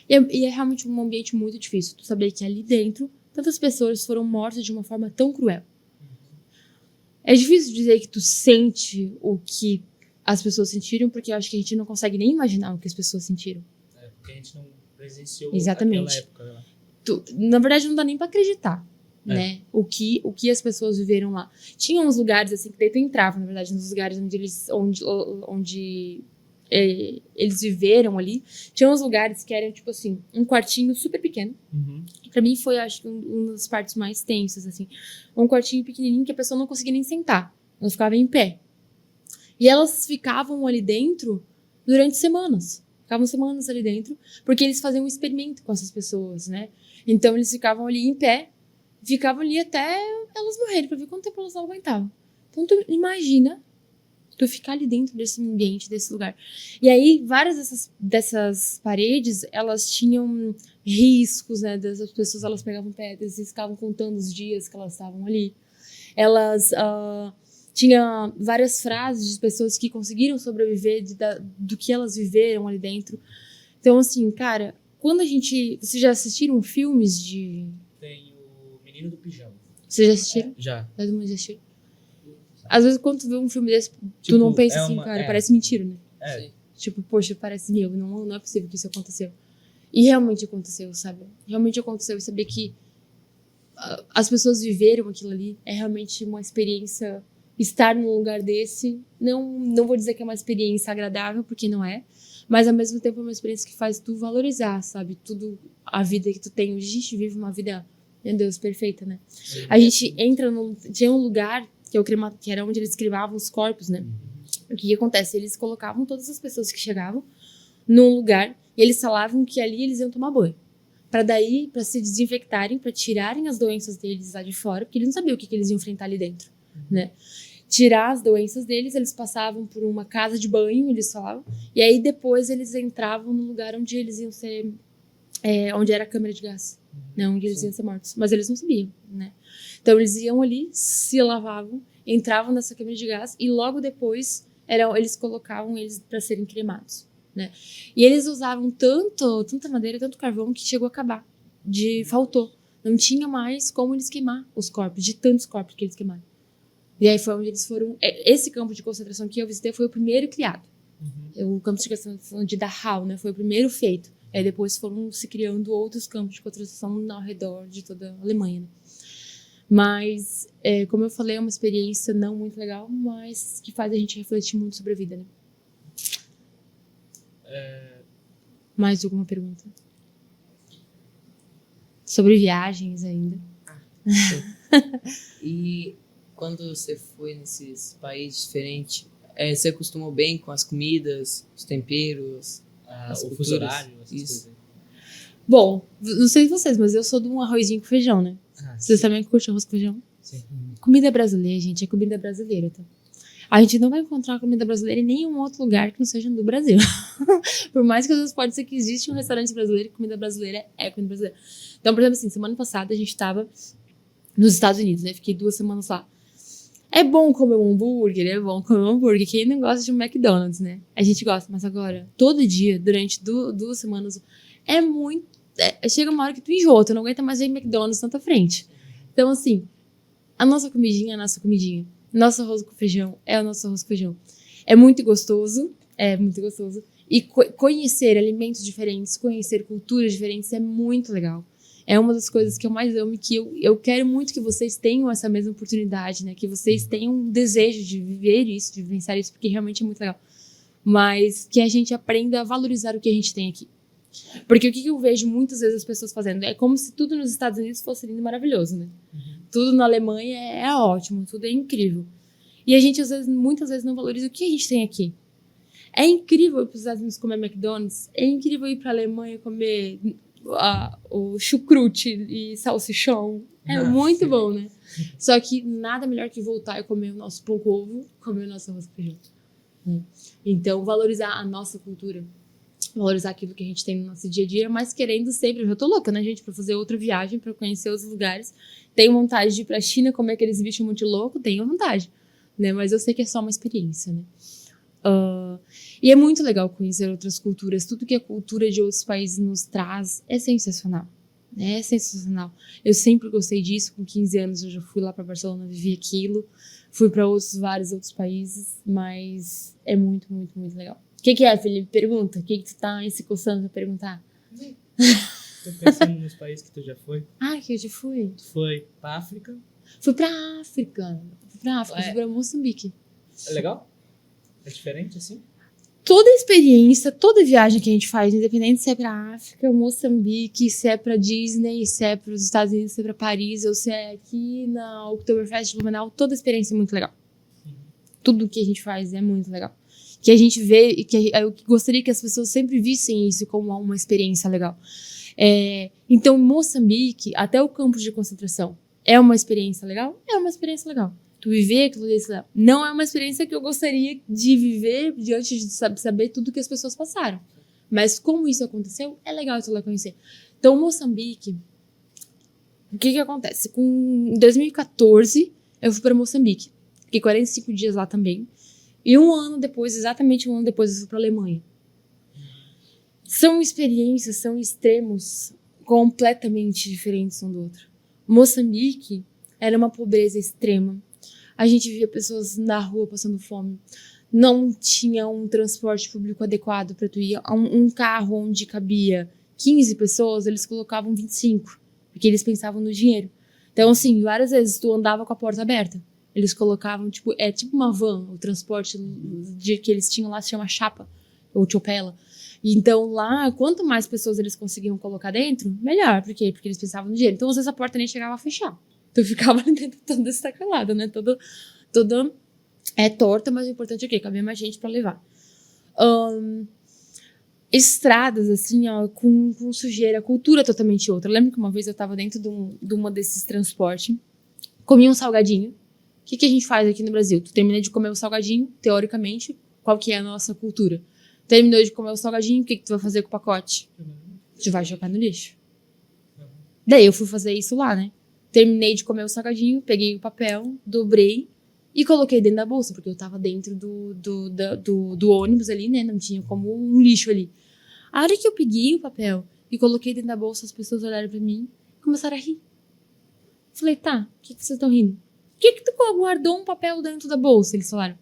E é realmente um ambiente muito difícil. Tu saber que ali dentro, tantas pessoas foram mortas de uma forma tão cruel. É difícil dizer que tu sente o que as pessoas sentiram, porque eu acho que a gente não consegue nem imaginar o que as pessoas sentiram. Porque a gente não presenciou Exatamente. aquela época lá. Na verdade, não dá nem pra acreditar, né? O que as pessoas viveram lá. Tinha uns lugares, assim, que daí tu entrava, na verdade, nos lugares onde eles viveram ali. Tinha uns lugares que eram, tipo assim, um quartinho super pequeno. Que pra mim foi, acho que, uma das partes mais tensas, assim. Um quartinho pequenininho que a pessoa não conseguia nem sentar. Ela ficava em pé. E elas ficavam ali dentro durante semanas. Ficavam semanas ali dentro, porque eles faziam um experimento com essas pessoas, né? Então, eles ficavam ali em pé, ficavam ali até elas morrerem, pra ver quanto tempo elas aguentavam. Então, tu imagina tu ficar ali dentro desse ambiente, desse lugar. E aí, várias dessas paredes, elas tinham riscos, né? As pessoas, elas pegavam pedras e ficavam contando os dias que elas estavam ali. Elas tinha várias frases de pessoas que conseguiram sobreviver do que elas viveram ali dentro. Então, assim, cara, quando a gente... Vocês já assistiram filmes de... Tem o Menino do Pijama. Vocês já assistiram? Já. Todo mundo já assistiu? Às vezes, quando tu vê um filme desse, tu Tipo, não pensa é assim, uma- cara, é. parece mentira, né? É. Tipo, poxa, parece meu, não é possível que isso aconteceu. E realmente aconteceu, sabe? Realmente aconteceu. E saber que as pessoas viveram aquilo ali é realmente uma experiência. Estar num lugar desse, não vou dizer que é uma experiência agradável, porque não é, mas ao mesmo tempo é uma experiência que faz tu valorizar, sabe? Tudo, a vida que tu tem. Hoje a gente vive uma vida, meu Deus, perfeita, né? A gente entra tinha um lugar que era onde eles cremavam os corpos, né? O que acontece? Eles colocavam todas as pessoas que chegavam num lugar e eles falavam que ali eles iam tomar banho. Pra se desinfectarem, pra tirarem as doenças deles lá de fora, porque eles não sabiam o que eles iam enfrentar ali dentro, né? Tirar as doenças deles, eles passavam por uma casa de banho, eles falavam, e aí depois eles entravam no lugar onde eles iam ser, onde era a câmara de gás, né? Onde eles iam ser mortos. Mas eles não sabiam, né? Então eles iam ali, se lavavam, entravam nessa câmara de gás e logo depois eles colocavam eles para serem cremados, né? E eles usavam tanta madeira, tanto carvão que chegou a acabar, faltou. Não tinha mais como eles queimar os corpos, de tantos corpos que eles queimaram. E aí foi onde eles foram... Esse campo de concentração que eu visitei foi o primeiro criado. O campo de concentração de Dachau, né? Foi o primeiro feito. Aí depois foram se criando outros campos de concentração ao redor de toda a Alemanha, né? Mas, como eu falei, é uma experiência não muito legal, mas que faz a gente refletir muito sobre a vida, né? Mais alguma pergunta? Sobre viagens ainda. E quando você foi nesses países diferentes, você acostumou bem com as comidas, os temperos, as O culturas? fuso horário, essas Isso. coisas. Bom, não sei vocês, mas eu sou de um arrozinho com feijão, né? Vocês também curtem arroz com feijão? Sim. Comida brasileira, gente, é comida brasileira, tá? A gente não vai encontrar comida brasileira em nenhum outro lugar que não seja no Brasil. Por mais que às vezes pode ser que existe um restaurante brasileiro, comida brasileira é comida brasileira. Então, por exemplo, assim, semana passada a gente tava nos Estados Unidos, né? Fiquei 2 semanas lá. É bom comer um hambúrguer. Quem não gosta de um McDonald's, né? A gente gosta, mas agora, todo dia, durante 2 semanas, é muito... chega uma hora que tu enjoa, tu não aguenta mais ver McDonald's na tua frente. Então, assim, a nossa comidinha é a nossa comidinha. Nosso arroz com feijão é o nosso arroz com feijão. É muito gostoso. E conhecer alimentos diferentes, conhecer culturas diferentes é muito legal. É uma das coisas que eu mais amo e que eu quero muito que vocês tenham essa mesma oportunidade, né? Que vocês tenham um desejo de viver isso, de vivenciar isso, porque realmente é muito legal. Mas que a gente aprenda a valorizar o que a gente tem aqui. Porque o que eu vejo muitas vezes as pessoas fazendo? É como se tudo nos Estados Unidos fosse lindo e maravilhoso, né? Tudo na Alemanha é ótimo, tudo é incrível. E a gente, muitas vezes, não valoriza o que a gente tem aqui. É incrível ir para os Estados Unidos comer McDonald's, é incrível ir para a Alemanha comer o chucrute e salsichão. É muito bom, né? Só que nada melhor que voltar e comer o nosso pão com ovo, comer o nosso arroz com feijão. Então, valorizar a nossa cultura, valorizar aquilo que a gente tem no nosso dia a dia, mas querendo sempre... Eu tô louca, né, gente? Pra fazer outra viagem, pra conhecer outros lugares. Tenho vontade de ir pra China, comer aqueles bichos muito loucos, tenho vontade, né? Mas eu sei que é só uma experiência, né? E é muito legal conhecer outras culturas. Tudo que a cultura de outros países nos traz é sensacional. É sensacional. Eu sempre gostei disso. Com 15 anos eu já fui lá para Barcelona, vivi aquilo. Fui para vários outros países, mas é muito, muito, muito legal. O que é, Felipe? Pergunta. O que tu tá aí se coçando pra perguntar? Tô pensando nos países que tu já foi. Que eu já fui. Tu foi pra África. Fui pra África. Fui pra Moçambique. É legal? É diferente assim? Toda experiência, toda viagem que a gente faz, independente se é pra África, Moçambique, se é pra Disney, se é pros Estados Unidos, se é pra Paris, ou se é aqui na Oktoberfest de Blumenau, toda experiência é muito legal. Tudo que a gente faz é muito legal. Que a gente vê, e que eu gostaria que as pessoas sempre vissem isso como uma experiência legal. Então, Moçambique, até o campo de concentração, é uma experiência legal? É uma experiência legal. Tu viver aquilo ali, não é uma experiência que eu gostaria de viver diante de saber tudo que as pessoas passaram. Mas como isso aconteceu, é legal tu lá conhecer. Então, Moçambique, o que acontece? Em 2014, eu fui para Moçambique. Fiquei 45 dias lá também. E exatamente um ano depois, eu fui para a Alemanha. São experiências, são extremos completamente diferentes um do outro. Moçambique era uma pobreza extrema. A gente via pessoas na rua passando fome. Não tinha um transporte público adequado para tu ir. Um carro onde cabia 15 pessoas, eles colocavam 25, porque eles pensavam no dinheiro. Então, assim, várias vezes tu andava com a porta aberta. Eles colocavam, tipo uma van, o transporte que eles tinham lá se chama chapa, ou chopela. Então, lá, quanto mais pessoas eles conseguiam colocar dentro, melhor. Por quê? Porque eles pensavam no dinheiro. Então, às vezes, a porta nem chegava a fechar. Tu ficava ali dentro toda estacalada, né? Toda torta, mas o importante é o quê? Cabia mais gente pra levar. Estradas, assim, ó, com sujeira, cultura totalmente outra. Eu lembro que uma vez eu tava dentro de uma desses transportes, comi um salgadinho. O que a gente faz aqui no Brasil? Tu termina de comer o salgadinho, teoricamente, qual que é a nossa cultura? Terminou de comer o salgadinho, o que tu vai fazer com o pacote? Tu vai jogar no lixo. Daí eu fui fazer isso lá, né? Terminei de comer o salgadinho, peguei o papel, dobrei e coloquei dentro da bolsa, porque eu tava dentro do ônibus ali, né? Não tinha como um lixo ali. A hora que eu peguei o papel e coloquei dentro da bolsa, as pessoas olharam pra mim e começaram a rir. Falei, tá, o que vocês estão rindo? Por que tu guardou um papel dentro da bolsa? Eles falaram.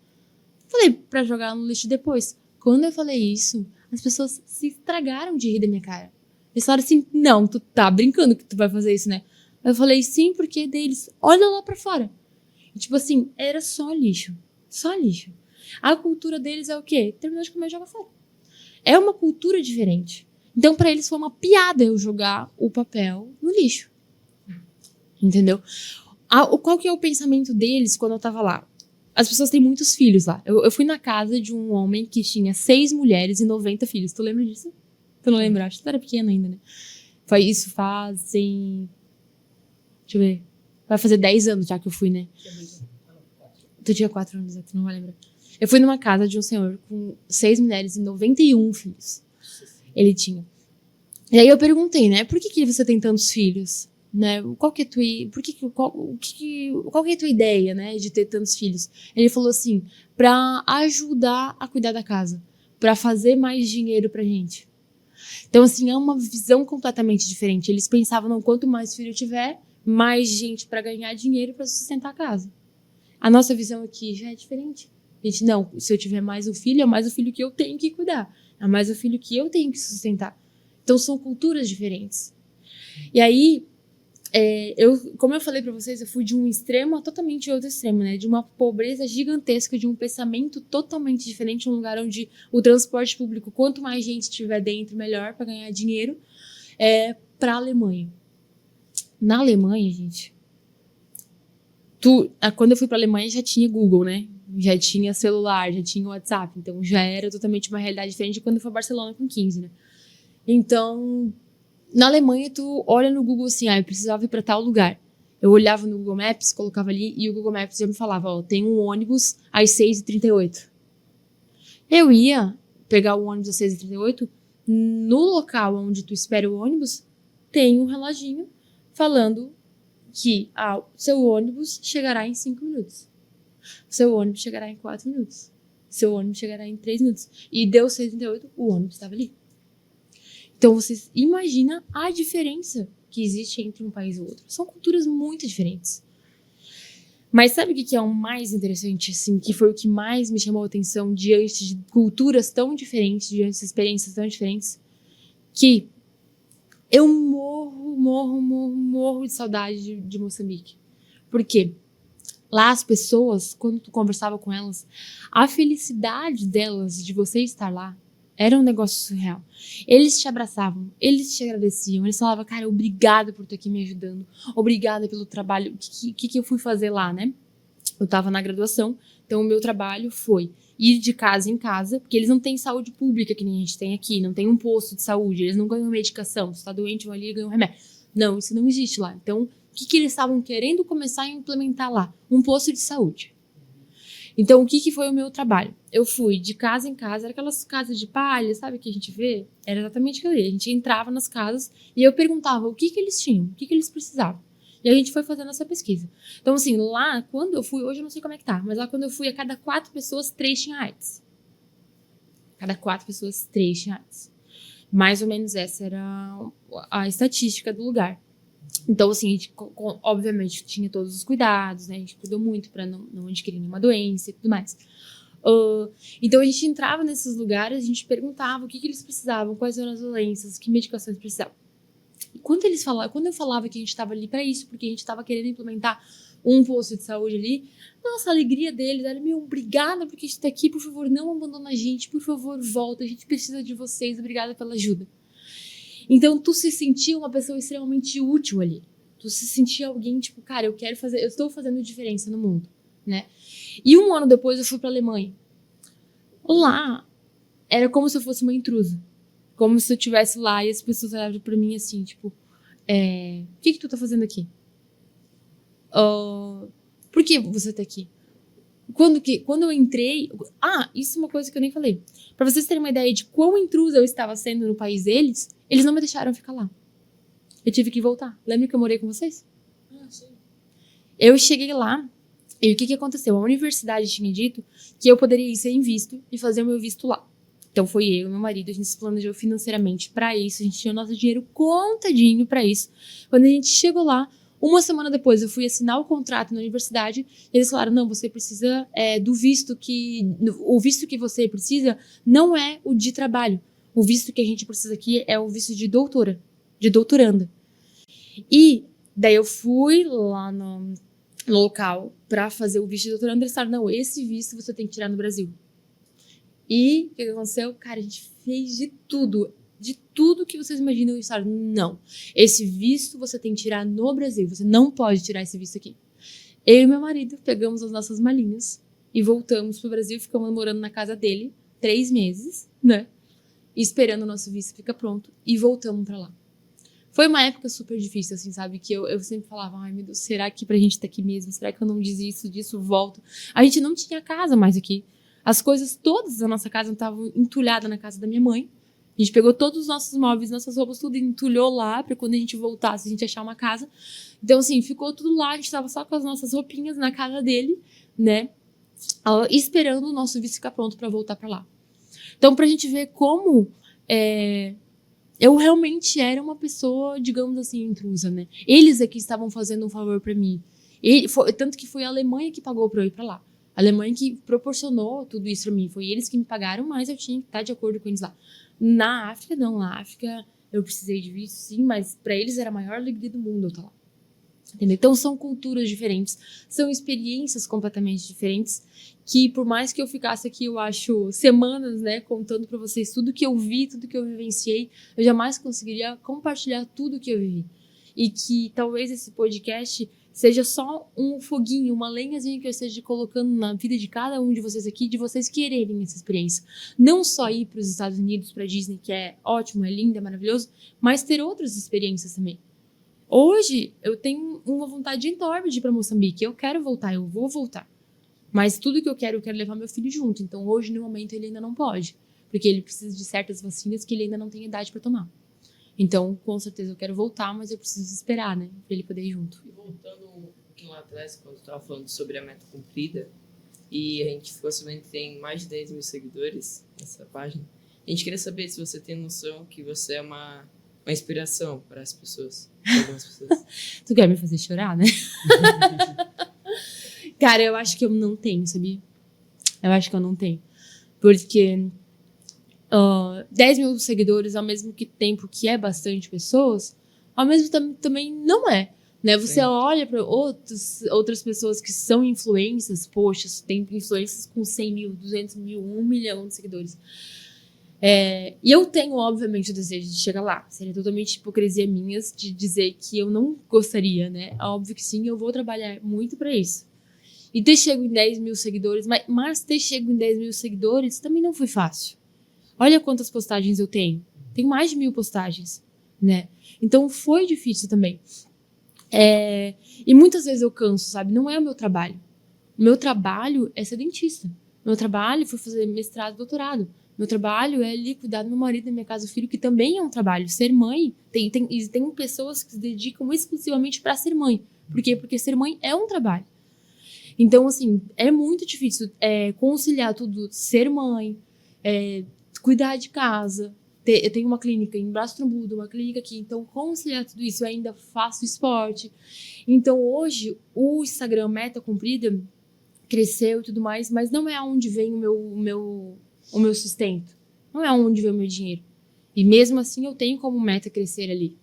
Falei, pra jogar no lixo depois. Quando eu falei isso, as pessoas se estragaram de rir da minha cara. Eles falaram assim, não, tu tá brincando que tu vai fazer isso, né? Eu falei, sim, porque deles, olha lá pra fora. E, tipo assim, era só lixo. Só lixo. A cultura deles é o quê? Terminou de comer, joga fora. É uma cultura diferente. Então, pra eles foi uma piada eu jogar o papel no lixo. Entendeu? Qual que é o pensamento deles quando eu tava lá? As pessoas têm muitos filhos lá. Eu fui na casa de um homem que tinha 6 mulheres e 90 filhos. Tu lembra disso? Tu não lembra? Acho que tu era pequena ainda, né? Isso fazem... Deixa eu ver. Vai fazer 10 anos já que eu fui, né? Tu tinha 4 anos, tu não vai lembrar. Eu fui numa casa de um senhor com 6 mulheres e 91 filhos. Ele tinha. E aí eu perguntei, né? Por que você tem tantos filhos? Né? Qual que é a tua ideia, né? De ter tantos filhos? Ele falou assim, pra ajudar a cuidar da casa. Pra fazer mais dinheiro pra gente. Então, assim, é uma visão completamente diferente. Eles pensavam, não, quanto mais filho eu tiver, mais gente para ganhar dinheiro para sustentar a casa. A nossa visão aqui já é diferente. A gente, não, se eu tiver mais um filho, é mais o filho que eu tenho que cuidar. É mais o filho que eu tenho que sustentar. Então, são culturas diferentes. E aí, como eu falei para vocês, eu fui de um extremo a totalmente outro extremo, né? De uma pobreza gigantesca, de um pensamento totalmente diferente, um lugar onde o transporte público, quanto mais gente estiver dentro, melhor para ganhar dinheiro, para a Alemanha. Na Alemanha, gente, quando eu fui pra Alemanha já tinha Google, né? Já tinha celular, já tinha WhatsApp. Então já era totalmente uma realidade diferente de quando eu fui a Barcelona com 15, né? Então, na Alemanha, tu olha no Google assim, eu precisava ir pra tal lugar. Eu olhava no Google Maps, colocava ali e o Google Maps já me falava, ó, tem um ônibus às 6h38. Eu ia pegar o ônibus às 6h38, no local onde tu espera o ônibus, tem um reloginho falando que seu ônibus chegará em 5 minutos. Seu ônibus chegará em 4 minutos. Seu ônibus chegará em 3 minutos. E deu 6h38, o ônibus estava ali. Então, vocês imaginam a diferença que existe entre um país e outro. São culturas muito diferentes. Mas sabe o que é o mais interessante, assim, que foi o que mais me chamou a atenção diante de culturas tão diferentes, diante de experiências tão diferentes? Que eu morro de saudade de Moçambique. Por quê? Lá as pessoas, quando tu conversava com elas, a felicidade delas de você estar lá era um negócio surreal. Eles te abraçavam, eles te agradeciam, eles falavam, cara, obrigada por estar aqui me ajudando, obrigada pelo trabalho. O que eu fui fazer lá, né? Eu estava na graduação, então o meu trabalho foi ir de casa em casa, porque eles não têm saúde pública que nem a gente tem aqui, não tem um posto de saúde, eles não ganham medicação, se está doente, vão ali e ganham remédio. Não, isso não existe lá. Então, o que eles estavam querendo começar a implementar lá? Um posto de saúde. Então, o que foi o meu trabalho? Eu fui de casa em casa, era aquelas casas de palha, sabe, que a gente vê? Era exatamente aquilo ali. A gente entrava nas casas e eu perguntava o que eles tinham, o que eles precisavam. E a gente foi fazendo essa pesquisa. Então, assim, lá, quando eu fui, hoje eu não sei como é que tá, mas lá quando eu fui, a cada 4 pessoas, 3 tinham AIDS. Cada 4 pessoas, 3 tinham AIDS. Mais ou menos essa era a estatística do lugar. Então, assim, a gente, obviamente, tinha todos os cuidados, né? A gente cuidou muito para não adquirir nenhuma doença e tudo mais. Então, a gente entrava nesses lugares, a gente perguntava o que eles precisavam, quais eram as doenças, que medicações precisavam. E quando eu falava que a gente estava ali para isso, porque a gente estava querendo implementar um posto de saúde ali, nossa, a alegria deles era, meu, obrigada porque a gente está aqui, por favor, não abandona a gente, por favor, volta, a gente precisa de vocês, obrigada pela ajuda. Então, tu se sentia uma pessoa extremamente útil ali. Tu se sentia alguém, tipo, cara, eu estou fazendo diferença no mundo, né? E 1 ano depois eu fui pra Alemanha. Lá, era como se eu fosse uma intrusa. Como se eu estivesse lá e as pessoas olhavam pra mim assim, tipo, o que tu tá fazendo aqui? Por que você tá aqui? Quando eu entrei... isso é uma coisa que eu nem falei. Pra vocês terem uma ideia de quão intrusa eu estava sendo no país deles, eles não me deixaram ficar lá. Eu tive que voltar. Lembra que eu morei com vocês? Sim. Eu cheguei lá e o que aconteceu? A universidade tinha dito que eu poderia ir sem visto e fazer o meu visto lá. Então foi eu e meu marido, a gente se planejou financeiramente pra isso, a gente tinha o nosso dinheiro contadinho pra isso. Quando a gente chegou lá, 1 semana depois eu fui assinar o contrato na universidade e eles falaram, não, você precisa do visto o visto que você precisa não é o de trabalho. O visto que a gente precisa aqui é o visto de doutoranda. E daí eu fui lá no local pra fazer o visto de doutoranda e eles falaram, não, esse visto você tem que tirar no Brasil. E o que aconteceu? Cara, a gente fez de tudo que vocês imaginam. Eles falaram, não, esse visto você tem que tirar no Brasil, você não pode tirar esse visto aqui. Eu e meu marido pegamos as nossas malinhas e voltamos pro Brasil, ficamos morando na casa dele 3 meses, né? Esperando o nosso visto ficar pronto e voltamos pra lá. Foi uma época super difícil, assim, sabe? Que eu sempre falava, ai meu Deus, será que pra gente tá aqui mesmo? Será que eu não desisto disso, volto? A gente não tinha casa mais aqui. As coisas todas da nossa casa estavam entulhadas na casa da minha mãe. A gente pegou todos os nossos móveis, nossas roupas, tudo entulhou lá pra quando a gente voltasse, a gente achar uma casa. Então, assim, ficou tudo lá, a gente tava só com as nossas roupinhas na casa dele, né? Esperando o nosso visto ficar pronto pra voltar pra lá. Então, pra gente ver como eu realmente era uma pessoa, digamos assim, intrusa, né? Eles é que estavam fazendo um favor pra mim. Tanto que foi a Alemanha que pagou pra eu ir pra lá. A Alemanha que proporcionou tudo isso pra mim. Foi eles que me pagaram, mas eu tinha que estar de acordo com eles lá. Na África, não. Na África, eu precisei de visto, sim, mas pra eles era a maior alegria do mundo eu estar lá. Entendeu? Então, são culturas diferentes, são experiências completamente diferentes, que por mais que eu ficasse aqui, eu acho, semanas, né, contando pra vocês tudo que eu vi, tudo que eu vivenciei, eu jamais conseguiria compartilhar tudo que eu vivi. E que talvez esse podcast seja só um foguinho, uma lenhazinha que eu esteja colocando na vida de cada um de vocês aqui, de vocês quererem essa experiência. Não só ir para os Estados Unidos, para Disney, que é ótimo, é lindo, é maravilhoso, mas ter outras experiências também. Hoje, eu tenho uma vontade enorme de ir para Moçambique. Eu quero voltar, eu vou voltar. Mas tudo que eu quero levar meu filho junto. Então, hoje, no momento, ele ainda não pode. Porque ele precisa de certas vacinas que ele ainda não tem idade para tomar. Então, com certeza, eu quero voltar, mas eu preciso esperar, né? Para ele poder ir junto. E voltando um pouquinho lá atrás, quando você estava falando sobre a meta cumprida, E a gente ficou sabendo que tem mais de 10 mil seguidores nessa página. A gente queria saber se você tem noção que você é uma inspiração para as pessoas, para algumas pessoas. Tu quer me fazer chorar, né? Cara, eu acho que eu não tenho, sabia? Eu acho que eu não tenho. Porque 10 mil seguidores, ao mesmo tempo que é bastante pessoas, ao mesmo tempo também não é. Né? Você olha para outras pessoas que são influências, poxa, tem influências com 100 mil, 200 mil, 1 milhão de seguidores. E eu tenho, obviamente, o desejo de chegar lá. Seria totalmente hipocrisia minha de dizer que eu não gostaria, né? Óbvio que sim, eu vou trabalhar muito para isso. E ter chego em 10 mil seguidores, mas ter chego em 10 mil seguidores também não foi fácil. Olha quantas postagens eu tenho. Tenho mais de 1000 postagens, né? Então foi difícil também. E muitas vezes eu canso, sabe? Não é o meu trabalho. O meu trabalho é ser dentista. Meu trabalho foi fazer mestrado e doutorado. Meu trabalho é ali cuidar do meu marido, da minha casa, do filho, que também é um trabalho. Ser mãe, tem pessoas que se dedicam exclusivamente para ser mãe. Por quê? Porque ser mãe é um trabalho. Então, assim, é muito difícil conciliar tudo. Ser mãe, cuidar de casa. Eu tenho uma clínica em Braço Trombudo, uma clínica aqui. Então, conciliar tudo isso, eu ainda faço esporte. Então, hoje, o Instagram meta cumprida cresceu e tudo mais, mas não é onde vem o meu sustento. Não é onde vem o meu dinheiro. E mesmo assim, eu tenho como meta crescer ali.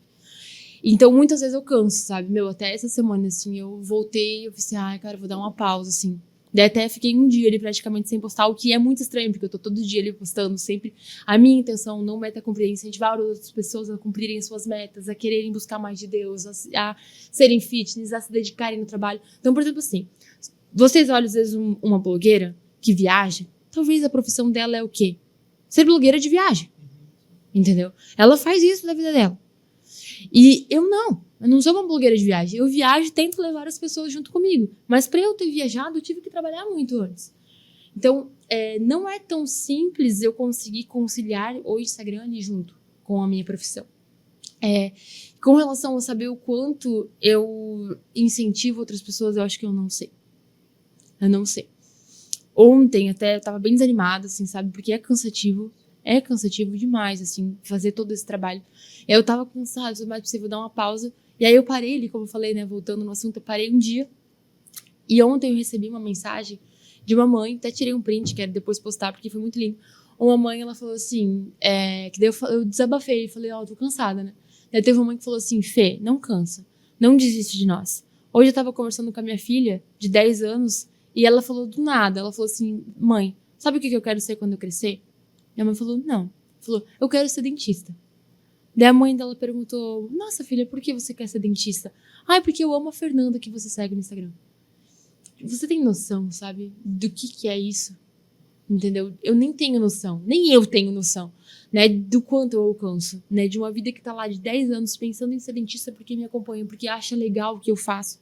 Então, muitas vezes eu canso, sabe? Até essa semana, assim, eu voltei, eu falei assim, cara, vou dar uma pausa, assim. Daí até fiquei um dia ali praticamente sem postar, o que é muito estranho, porque eu tô todo dia ali postando sempre. A minha intenção não meta cumprir, incentivar outras pessoas a cumprirem suas metas, a quererem buscar mais de Deus, a serem fitness, a se dedicarem no trabalho. Então, por exemplo, assim, vocês olham às vezes uma blogueira que viaja, talvez a profissão dela é o quê? Ser blogueira de viagem. Entendeu? Ela faz isso na vida dela. E eu não sou uma blogueira de viagem. Eu viajo e tento levar as pessoas junto comigo. Mas para eu ter viajado, eu tive que trabalhar muito antes. Então, não é tão simples eu conseguir conciliar o Instagram ali junto com a minha profissão. Com relação a saber o quanto eu incentivo outras pessoas, eu acho que eu não sei. Eu não sei. Ontem até eu tava bem desanimada, assim, sabe? Porque é cansativo demais, assim, fazer todo esse trabalho. Eu tava cansada, mas possível dar uma pausa. E aí eu parei ali, como eu falei, né, voltando no assunto, eu parei um dia. E ontem eu recebi uma mensagem de uma mãe, até tirei um print, quero depois postar, porque foi muito lindo. Uma mãe, ela falou assim, que daí eu desabafei, falei, tô cansada, né? Daí teve uma mãe que falou assim, Fê, não cansa, não desiste de nós. Hoje eu tava conversando com a minha filha, de 10 anos, e ela falou do nada, ela falou assim, mãe, sabe o que eu quero ser quando eu crescer? Minha mãe falou, não. Falou, eu quero ser dentista. Daí a mãe dela perguntou, nossa filha, por que você quer ser dentista? Porque eu amo a Fernanda que você segue no Instagram. Você tem noção, sabe, do que é isso? Entendeu? Eu nem tenho noção, nem eu tenho noção, né, do quanto eu alcanço, né, de uma vida que tá lá de 10 anos pensando em ser dentista porque me acompanha, porque acha legal o que eu faço.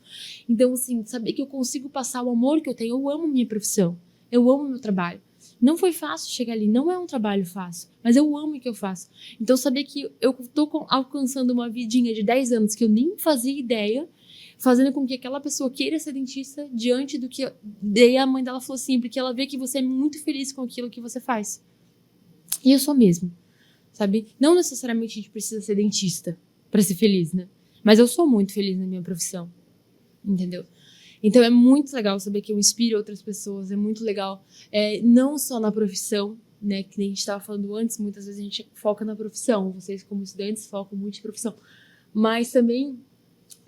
Então, assim, saber que eu consigo passar o amor que eu tenho, eu amo minha profissão, eu amo meu trabalho. Não foi fácil chegar ali, não é um trabalho fácil, mas eu amo o que eu faço. Então, saber que eu tô alcançando uma vidinha de 10 anos que eu nem fazia ideia, fazendo com que aquela pessoa queira ser dentista diante do que... Daí a mãe dela falou assim, porque ela vê que você é muito feliz com aquilo que você faz. E eu sou mesmo, sabe? Não necessariamente a gente precisa ser dentista para ser feliz, né? Mas eu sou muito feliz na minha profissão, entendeu? Então é muito legal saber que eu inspiro outras pessoas, é muito legal, não só na profissão, né? Que nem a gente estava falando antes, muitas vezes a gente foca na profissão, vocês como estudantes focam muito em profissão, mas também...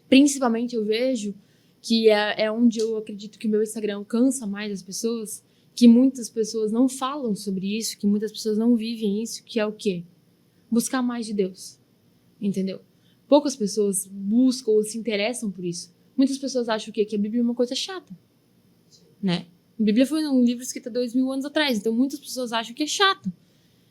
Principalmente eu vejo que é onde eu acredito que o meu Instagram alcança mais as pessoas, que muitas pessoas não falam sobre isso, que muitas pessoas não vivem isso, que é o quê? Buscar mais de Deus, entendeu? Poucas pessoas buscam ou se interessam por isso. Muitas pessoas acham o quê? Que a Bíblia é uma coisa chata, né? A Bíblia foi um livro escrito há 2000 anos atrás, então muitas pessoas acham que é chato.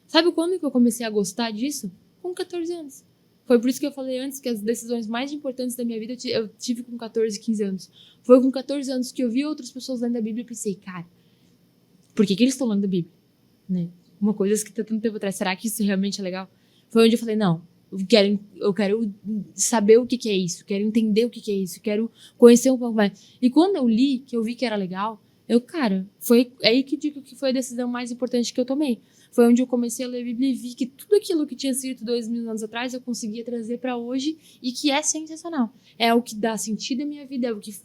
Sabe quando que eu comecei a gostar disso? Com 14 anos. Foi por isso que eu falei antes que as decisões mais importantes da minha vida eu tive com 14, 15 anos. Foi com 14 anos que eu vi outras pessoas lendo a Bíblia e pensei, cara, por que eles estão lendo a Bíblia? Né? Uma coisa escrita tanto tempo atrás, será que isso realmente é legal? Foi onde eu falei, não, eu quero saber o que é isso, quero entender o que é isso, quero conhecer um pouco mais. E quando eu li, que eu vi que era legal, Cara, foi aí que digo que foi a decisão mais importante que eu tomei. Foi onde eu comecei a ler a Bíblia e vi que tudo aquilo que tinha escrito 2000 anos atrás eu conseguia trazer pra hoje e que é sensacional. É o que dá sentido à minha vida, é o que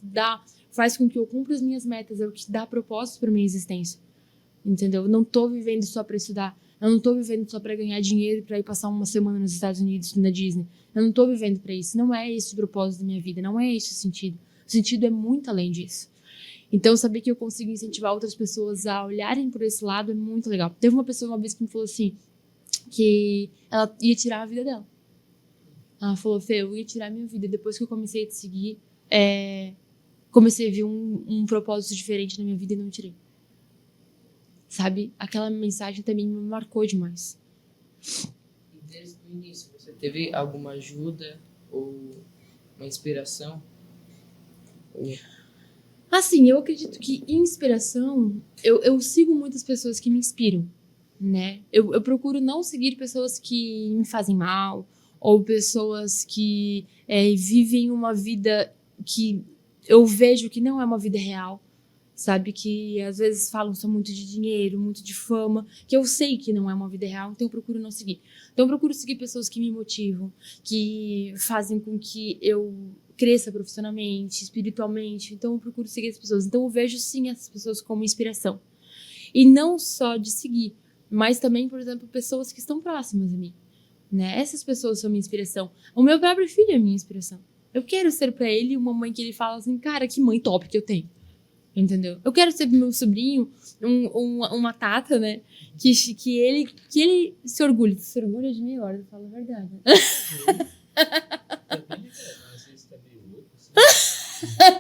faz com que eu cumpra as minhas metas, é o que dá propósito pra minha existência. Entendeu? Eu não tô vivendo só pra estudar. Eu não tô vivendo só pra ganhar dinheiro e pra ir passar uma semana nos Estados Unidos, na Disney. Eu não tô vivendo pra isso. Não é esse o propósito da minha vida. Não é esse o sentido. O sentido é muito além disso. Então, saber que eu consigo incentivar outras pessoas a olharem por esse lado é muito legal. Teve uma pessoa uma vez que me falou assim, que ela ia tirar a vida dela. Ela falou, Fê, eu ia tirar a minha vida. Depois que eu comecei a te seguir, comecei a ver um propósito diferente na minha vida e não tirei. Sabe? Aquela mensagem também me marcou demais. E desde o início, você teve alguma ajuda ou uma inspiração? Assim, eu acredito que inspiração... Eu sigo muitas pessoas que me inspiram, né? Eu procuro não seguir pessoas que me fazem mal ou pessoas que vivem uma vida que eu vejo que não é uma vida real, sabe? Que às vezes falam só muito de dinheiro, muito de fama, que eu sei que não é uma vida real, então eu procuro não seguir. Então eu procuro seguir pessoas que me motivam, que fazem com que eu cresça profissionalmente, espiritualmente. Então eu procuro seguir as pessoas. Então eu vejo sim essas pessoas como inspiração. E não só de seguir, mas também, por exemplo, pessoas que estão próximas a mim, né? Essas pessoas são minha inspiração. O meu próprio filho é minha inspiração. Eu quero ser pra ele uma mãe que ele fala assim, cara, que mãe top que eu tenho. Entendeu? Eu quero ser pro meu sobrinho uma tata, né? Que ele se orgulhe. Se orgulha de mim agora, eu falo a verdade.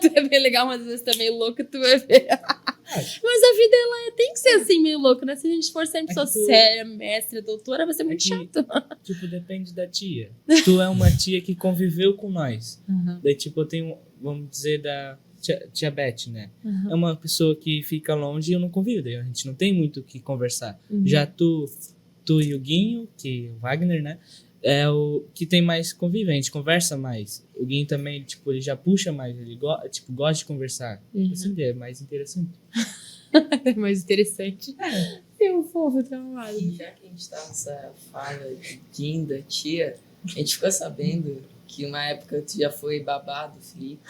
Tu é bem legal, mas às vezes tá meio louca, tu vai ver. Mas a vida, ela tem que ser assim, meio louca, né? Se a gente for sempre só séria, mestra, doutora, vai ser muito chato. Tipo, depende da tia. Tu é uma tia que conviveu com nós. Uhum. Daí, tipo, eu tenho, vamos dizer, da tia Beth, né? Uhum. É uma pessoa que fica longe e eu não convivo. Daí a gente não tem muito o que conversar. Uhum. Já tu e o Guinho, que o Wagner, né? É o que tem mais convívio, a gente conversa mais. O Guinho também, tipo, ele já puxa mais, ele gosta de conversar. Uhum. Assim, é mais interessante. É mais interessante. Meu fofo, tá amado. E já que a gente tá nessa fala de Dinda, tia, a gente ficou sabendo que uma época tu já foi babado, Felipe.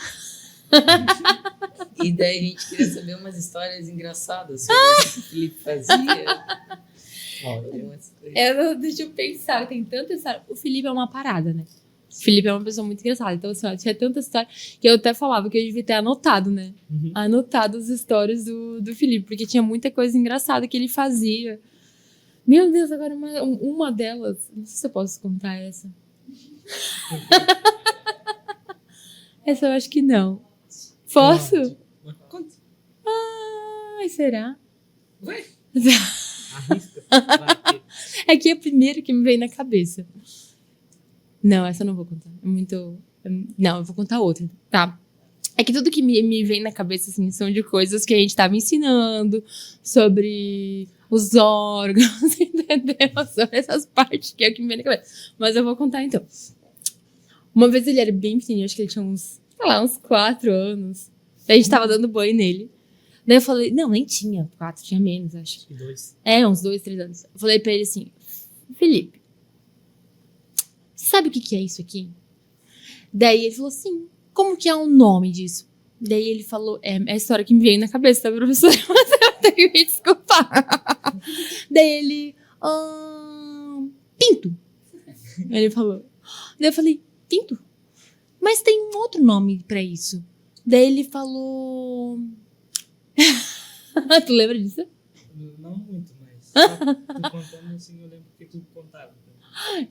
E daí a gente queria saber umas histórias engraçadas sobre o que o Felipe fazia. Deixa eu pensar, tem tanta história. O Felipe é uma parada, né? O Felipe é uma pessoa muito engraçada. Então, assim, ó, tinha tanta história que eu até falava que eu devia ter anotado, né? Uhum. Anotado as histórias do Felipe, porque tinha muita coisa engraçada que ele fazia. Meu Deus, agora uma delas. Não sei se eu posso contar essa. Essa eu acho que não. Posso? Conta. Ai, será? Vai. Arrisca. Vai. É que é a primeira que me veio na cabeça. Não, essa eu não vou contar. É muito... Não, eu vou contar outra. Tá. É que tudo que me vem na cabeça, assim, são de coisas que a gente tava ensinando sobre os órgãos, entendeu? Sobre essas partes que é o que me vem na cabeça. Mas eu vou contar, então. Uma vez ele era bem pequenininho, acho que ele tinha uns 4 anos. A gente tava dando banho nele. Daí eu falei, não, nem tinha 4, tinha menos, acho. 2. Uns 2, 3 anos. Eu falei pra ele assim, Felipe, sabe o que é isso aqui? Daí ele falou assim, como que é o nome disso? Daí ele falou, é a história que me veio na cabeça, tá, professora? Mas eu tenho que me desculpar. Daí ele, pinto. Ele falou. Daí eu falei, pinto? Mas tem um outro nome pra isso. Daí ele falou... Tu lembra disso? Não muito, mas tu contando assim, eu lembro que tu contava.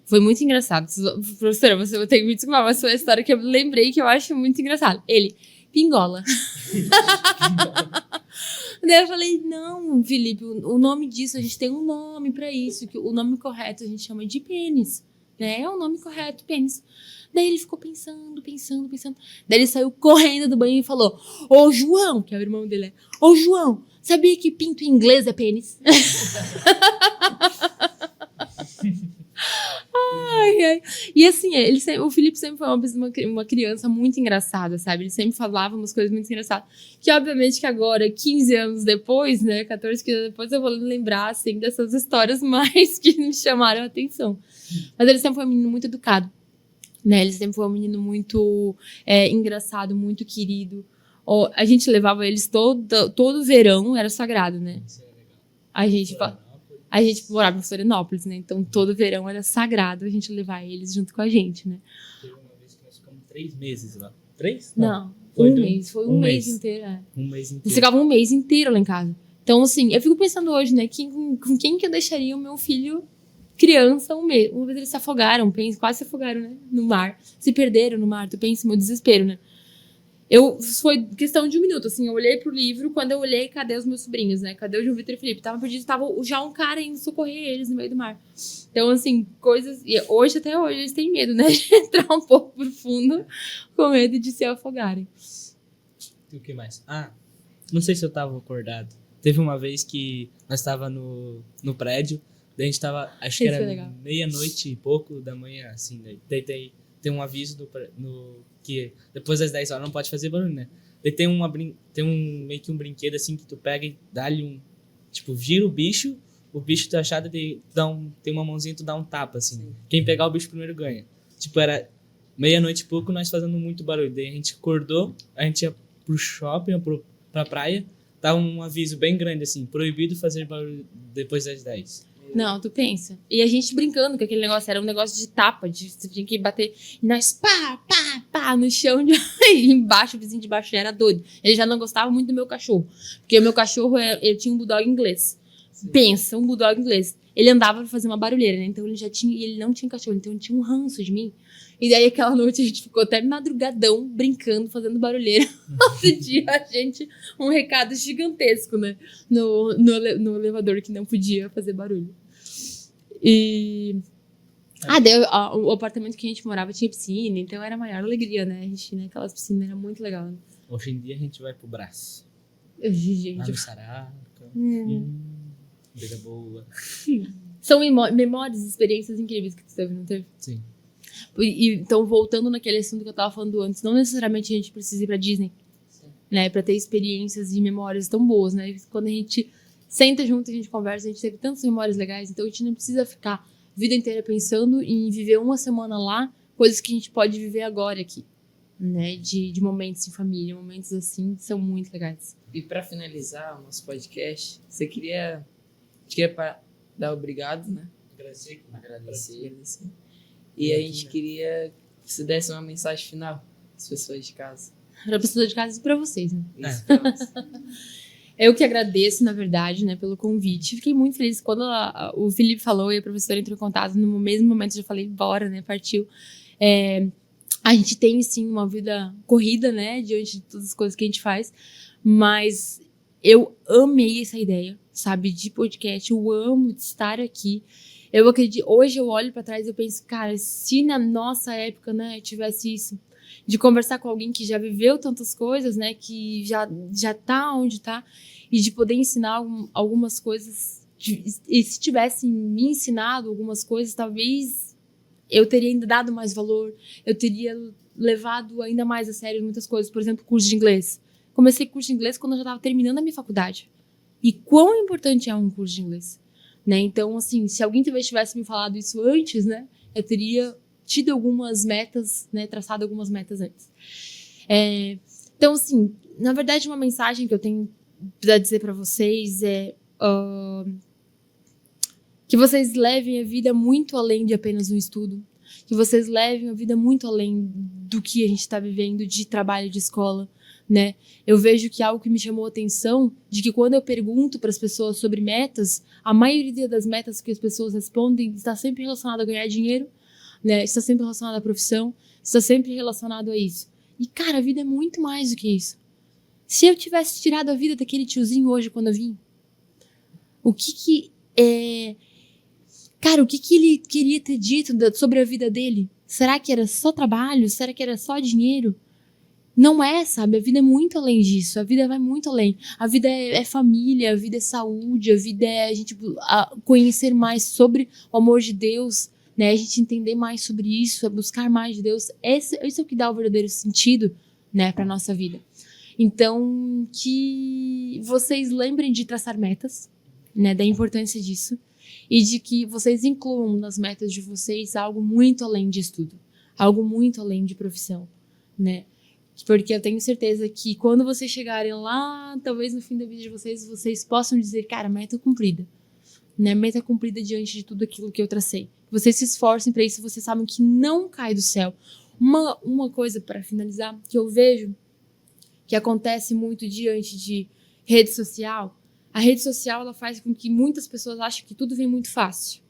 Foi muito engraçado. Professora, você vai ter que me desculpar, mas foi uma história que eu lembrei que eu acho muito engraçada. Ele, pingola. Daí eu falei, não, Felipe, o nome disso, a gente tem um nome pra isso, que o nome correto a gente chama de pênis, né? É o nome correto, pênis. Daí ele ficou pensando. Daí ele saiu correndo do banho e falou, ô João, que é o irmão dele, né? Ô João, sabia que pinto em inglês é pênis? Ai. E assim, o Felipe sempre foi uma criança muito engraçada, sabe? Ele sempre falava umas coisas muito engraçadas. Que obviamente que agora, 15 anos depois, né? 14, 15 anos depois, eu vou lembrar, assim, dessas histórias mais que me chamaram a atenção. Mas ele sempre foi um menino muito educado, né? Ele sempre foi um menino muito engraçado, muito querido. A gente levava eles todo verão, era sagrado, né? A gente morava em Florianópolis, né? Então, todo verão era sagrado a gente levar eles junto com a gente, né? Teve uma vez que nós ficamos 3 meses lá. 3? Não, Foi mês. Foi um mês inteiro. Um mês inteiro. Eles ficavam um mês inteiro lá em casa. Então, assim, eu fico pensando hoje, né? Com quem que eu deixaria o meu filho criança um mês? Uma vez eles se afogaram, quase se afogaram, né? No mar. Se perderam no mar. Tu pensa, meu desespero, né? Foi questão de um minuto, assim, eu olhei pro livro, quando eu olhei, cadê os meus sobrinhos, né? Cadê o João Vitor e o Felipe? Tava perdido, tava já um cara indo socorrer eles no meio do mar. Então, assim, coisas... E até hoje, eles têm medo, né? De entrar um pouco profundo, com medo de se afogarem. E o que mais? Não sei se eu tava acordado. Teve uma vez que nós tava no prédio, daí a gente tava, acho que Isso era foi legal. meia-noite e pouco da manhã, assim, daí tem um aviso que depois das 10 horas não pode fazer barulho, né? Daí tem meio que um brinquedo assim que tu pega e dá-lhe tipo, gira o bicho tá achado tem uma mãozinha e tu dá um tapa, assim. Sim. Quem pegar o bicho primeiro ganha. Tipo, era meia-noite e pouco, nós fazendo muito barulho. Daí a gente acordou, a gente ia pro shopping, pra praia, tava um aviso bem grande, assim, proibido fazer barulho depois das 10. Não, tu pensa. E a gente brincando com aquele negócio, era um negócio de tapa, você tinha que bater, e nós pá, no chão, e embaixo, o vizinho de baixo já era doido. Ele já não gostava muito do meu cachorro, porque o meu cachorro, ele tinha um bulldog inglês. Sim. Pensa, um bulldog inglês. Ele andava pra fazer uma barulheira, né? Então ele não tinha cachorro, então ele tinha um ranço de mim. E daí aquela noite a gente ficou até madrugadão, brincando, fazendo barulheira. Outro dia um recado gigantesco, né? No elevador, que não podia fazer barulho. E... daí o apartamento que a gente morava tinha piscina, então era a maior alegria, né? A gente, né? Aquelas piscinas, era muito legal, né? Hoje em dia a gente vai pro braço. Gente... Lá no Saraca. Vida boa. São memórias e experiências incríveis que tu teve, não teve? Sim. Então, voltando naquele assunto que eu tava falando antes, não necessariamente a gente precisa ir pra Disney, né? Pra ter experiências e memórias tão boas, né? Quando a gente senta junto e a gente conversa, a gente teve tantas memórias legais, então a gente não precisa ficar a vida inteira pensando em viver uma semana lá, coisas que a gente pode viver agora aqui, né? De momentos em família, momentos assim, que são muito legais. E pra finalizar o nosso podcast, você queria dar obrigado, né? Agradecer. E a gente queria que você desse uma mensagem final às pessoas de casa. Pra pessoas de casa e pra vocês, né? Isso, pra você. Eu que agradeço, na verdade, né, pelo convite. Fiquei muito feliz quando o Felipe falou e a professora entrou em contato. No mesmo momento eu já falei, bora, né, partiu. A gente tem, sim, uma vida corrida, né, diante de todas as coisas que a gente faz. Mas eu amei essa ideia, sabe, de podcast. Eu amo de estar aqui. Eu acredito, hoje eu olho pra trás e eu penso, cara, se na nossa época, né, tivesse isso, de conversar com alguém que já viveu tantas coisas, né, que já tá onde tá, e de poder ensinar algumas coisas, e se tivesse me ensinado algumas coisas, talvez eu teria ainda dado mais valor, eu teria levado ainda mais a sério muitas coisas, por exemplo, curso de inglês. Comecei curso de inglês quando eu já estava terminando a minha faculdade. E quão importante é um curso de inglês, né? Então, assim, se alguém tivesse me falado isso antes, né, eu teria tido algumas metas, né, traçado algumas metas antes. Então, assim, na verdade, uma mensagem que eu tenho para dizer para vocês é que vocês levem a vida muito além de apenas um estudo, que vocês levem a vida muito além do que a gente está vivendo de trabalho de escola, né? Eu vejo que algo que me chamou a atenção, de que quando eu pergunto para as pessoas sobre metas, a maioria das metas que as pessoas respondem está sempre relacionada a ganhar dinheiro, né? Está sempre relacionada à profissão, está sempre relacionado a isso. E, cara, a vida é muito mais do que isso. Se eu tivesse tirado a vida daquele tiozinho hoje quando eu vim, o que ele queria ter dito sobre a vida dele? Será que era só trabalho? Será que era só dinheiro? Não é, sabe? A vida é muito além disso. A vida vai muito além. A vida é família, a vida é saúde, a vida é a gente conhecer mais sobre o amor de Deus, né? A gente entender mais sobre isso, é buscar mais de Deus. Esse é o que dá o verdadeiro sentido, né, para nossa vida. Então, que vocês lembrem de traçar metas, né, da importância disso, e de que vocês incluam nas metas de vocês algo muito além de estudo, algo muito além de profissão, né? Porque eu tenho certeza que quando vocês chegarem lá, talvez no fim da vida de vocês possam dizer, cara, meta cumprida, né? Meta cumprida diante de tudo aquilo que eu tracei. Vocês se esforcem para isso, vocês sabem que não cai do céu. Uma coisa para finalizar que eu vejo que acontece muito diante de rede social, a rede social ela faz com que muitas pessoas achem que tudo vem muito fácil,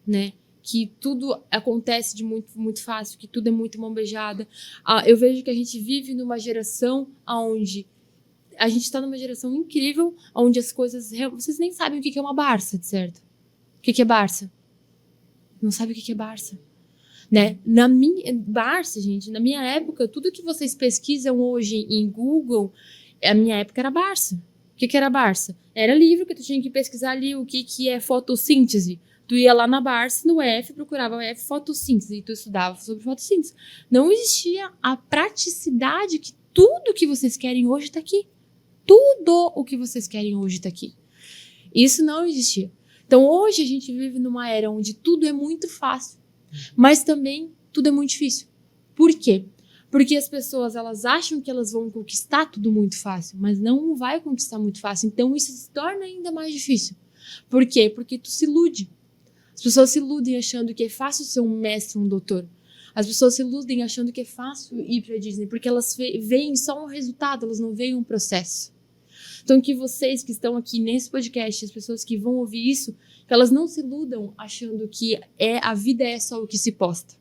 né? Que tudo acontece de muito, muito fácil, que tudo é muito mão beijada. Eu vejo que a gente vive numa geração onde a gente está numa geração incrível, onde as coisas... Vocês nem sabem o que é uma Barça, certo? O que é Barça? Não sabe o que é Barça. Né? Barça, gente, na minha época, tudo que vocês pesquisam hoje em Google, a minha época era Barça. O que era Barça? Era livro que tu tinha que pesquisar ali o que é fotossíntese. Tu ia lá na Barça, no F, procurava o F, fotossíntese, e tu estudava sobre fotossíntese. Não existia a praticidade que tudo que vocês querem hoje está aqui. Tudo o que vocês querem hoje está aqui. Isso não existia. Então, hoje a gente vive numa era onde tudo é muito fácil, mas também tudo é muito difícil. Por quê? Porque as pessoas, elas acham que elas vão conquistar tudo muito fácil, mas não vai conquistar muito fácil. Então, isso se torna ainda mais difícil. Por quê? Porque tu se ilude. As pessoas se iludem achando que é fácil ser um mestre, um doutor. As pessoas se iludem achando que é fácil ir para a Disney, porque elas veem só um resultado, elas não veem um processo. Então, que vocês que estão aqui nesse podcast, as pessoas que vão ouvir isso, que elas não se iludam achando que a vida é só o que se posta.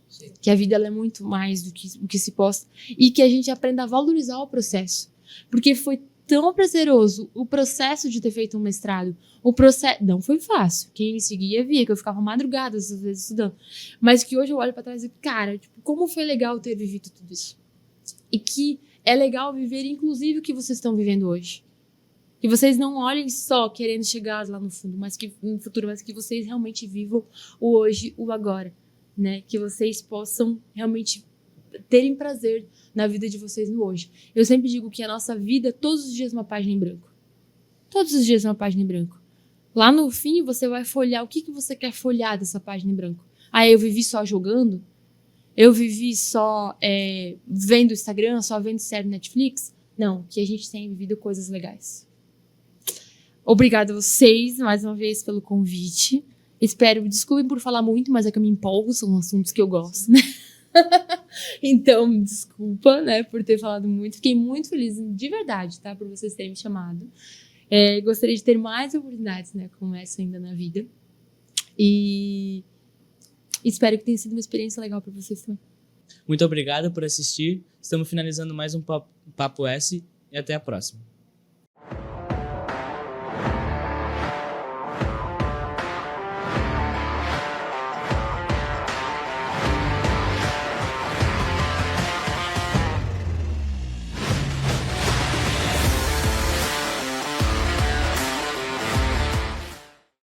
Sim. Que a vida ela é muito mais do que o que se posta. E que a gente aprenda a valorizar o processo. Porque foi tão prazeroso o processo de ter feito um mestrado. O processo não foi fácil. Quem me seguia via que eu ficava madrugadas às vezes estudando. Mas que hoje eu olho para trás e cara, tipo, como foi legal ter vivido tudo isso. E que é legal viver inclusive o que vocês estão vivendo hoje. Que vocês não olhem só querendo chegar lá no fundo, mas que no futuro, mas que vocês realmente vivam o hoje, o agora, né? Que vocês possam realmente terem prazer na vida de vocês no hoje. Eu sempre digo que a nossa vida, todos os dias, é uma página em branco. Todos os dias é uma página em branco. Lá no fim, você vai folhear o que você quer folhear dessa página em branco. Eu vivi só jogando? Eu vivi só vendo Instagram, só vendo série Netflix? Não, que a gente tenha vivido coisas legais. Obrigada a vocês, mais uma vez, pelo convite. Desculpem por falar muito, mas é que eu me empolgo, são assuntos que eu gosto, né? Então, desculpa, né, por ter falado muito. Fiquei muito feliz, de verdade, tá? Por vocês terem me chamado. Gostaria de ter mais oportunidades, né, como essa ainda na vida. E espero que tenha sido uma experiência legal para vocês também. Muito obrigado por assistir. Estamos finalizando mais um Papo S e até a próxima.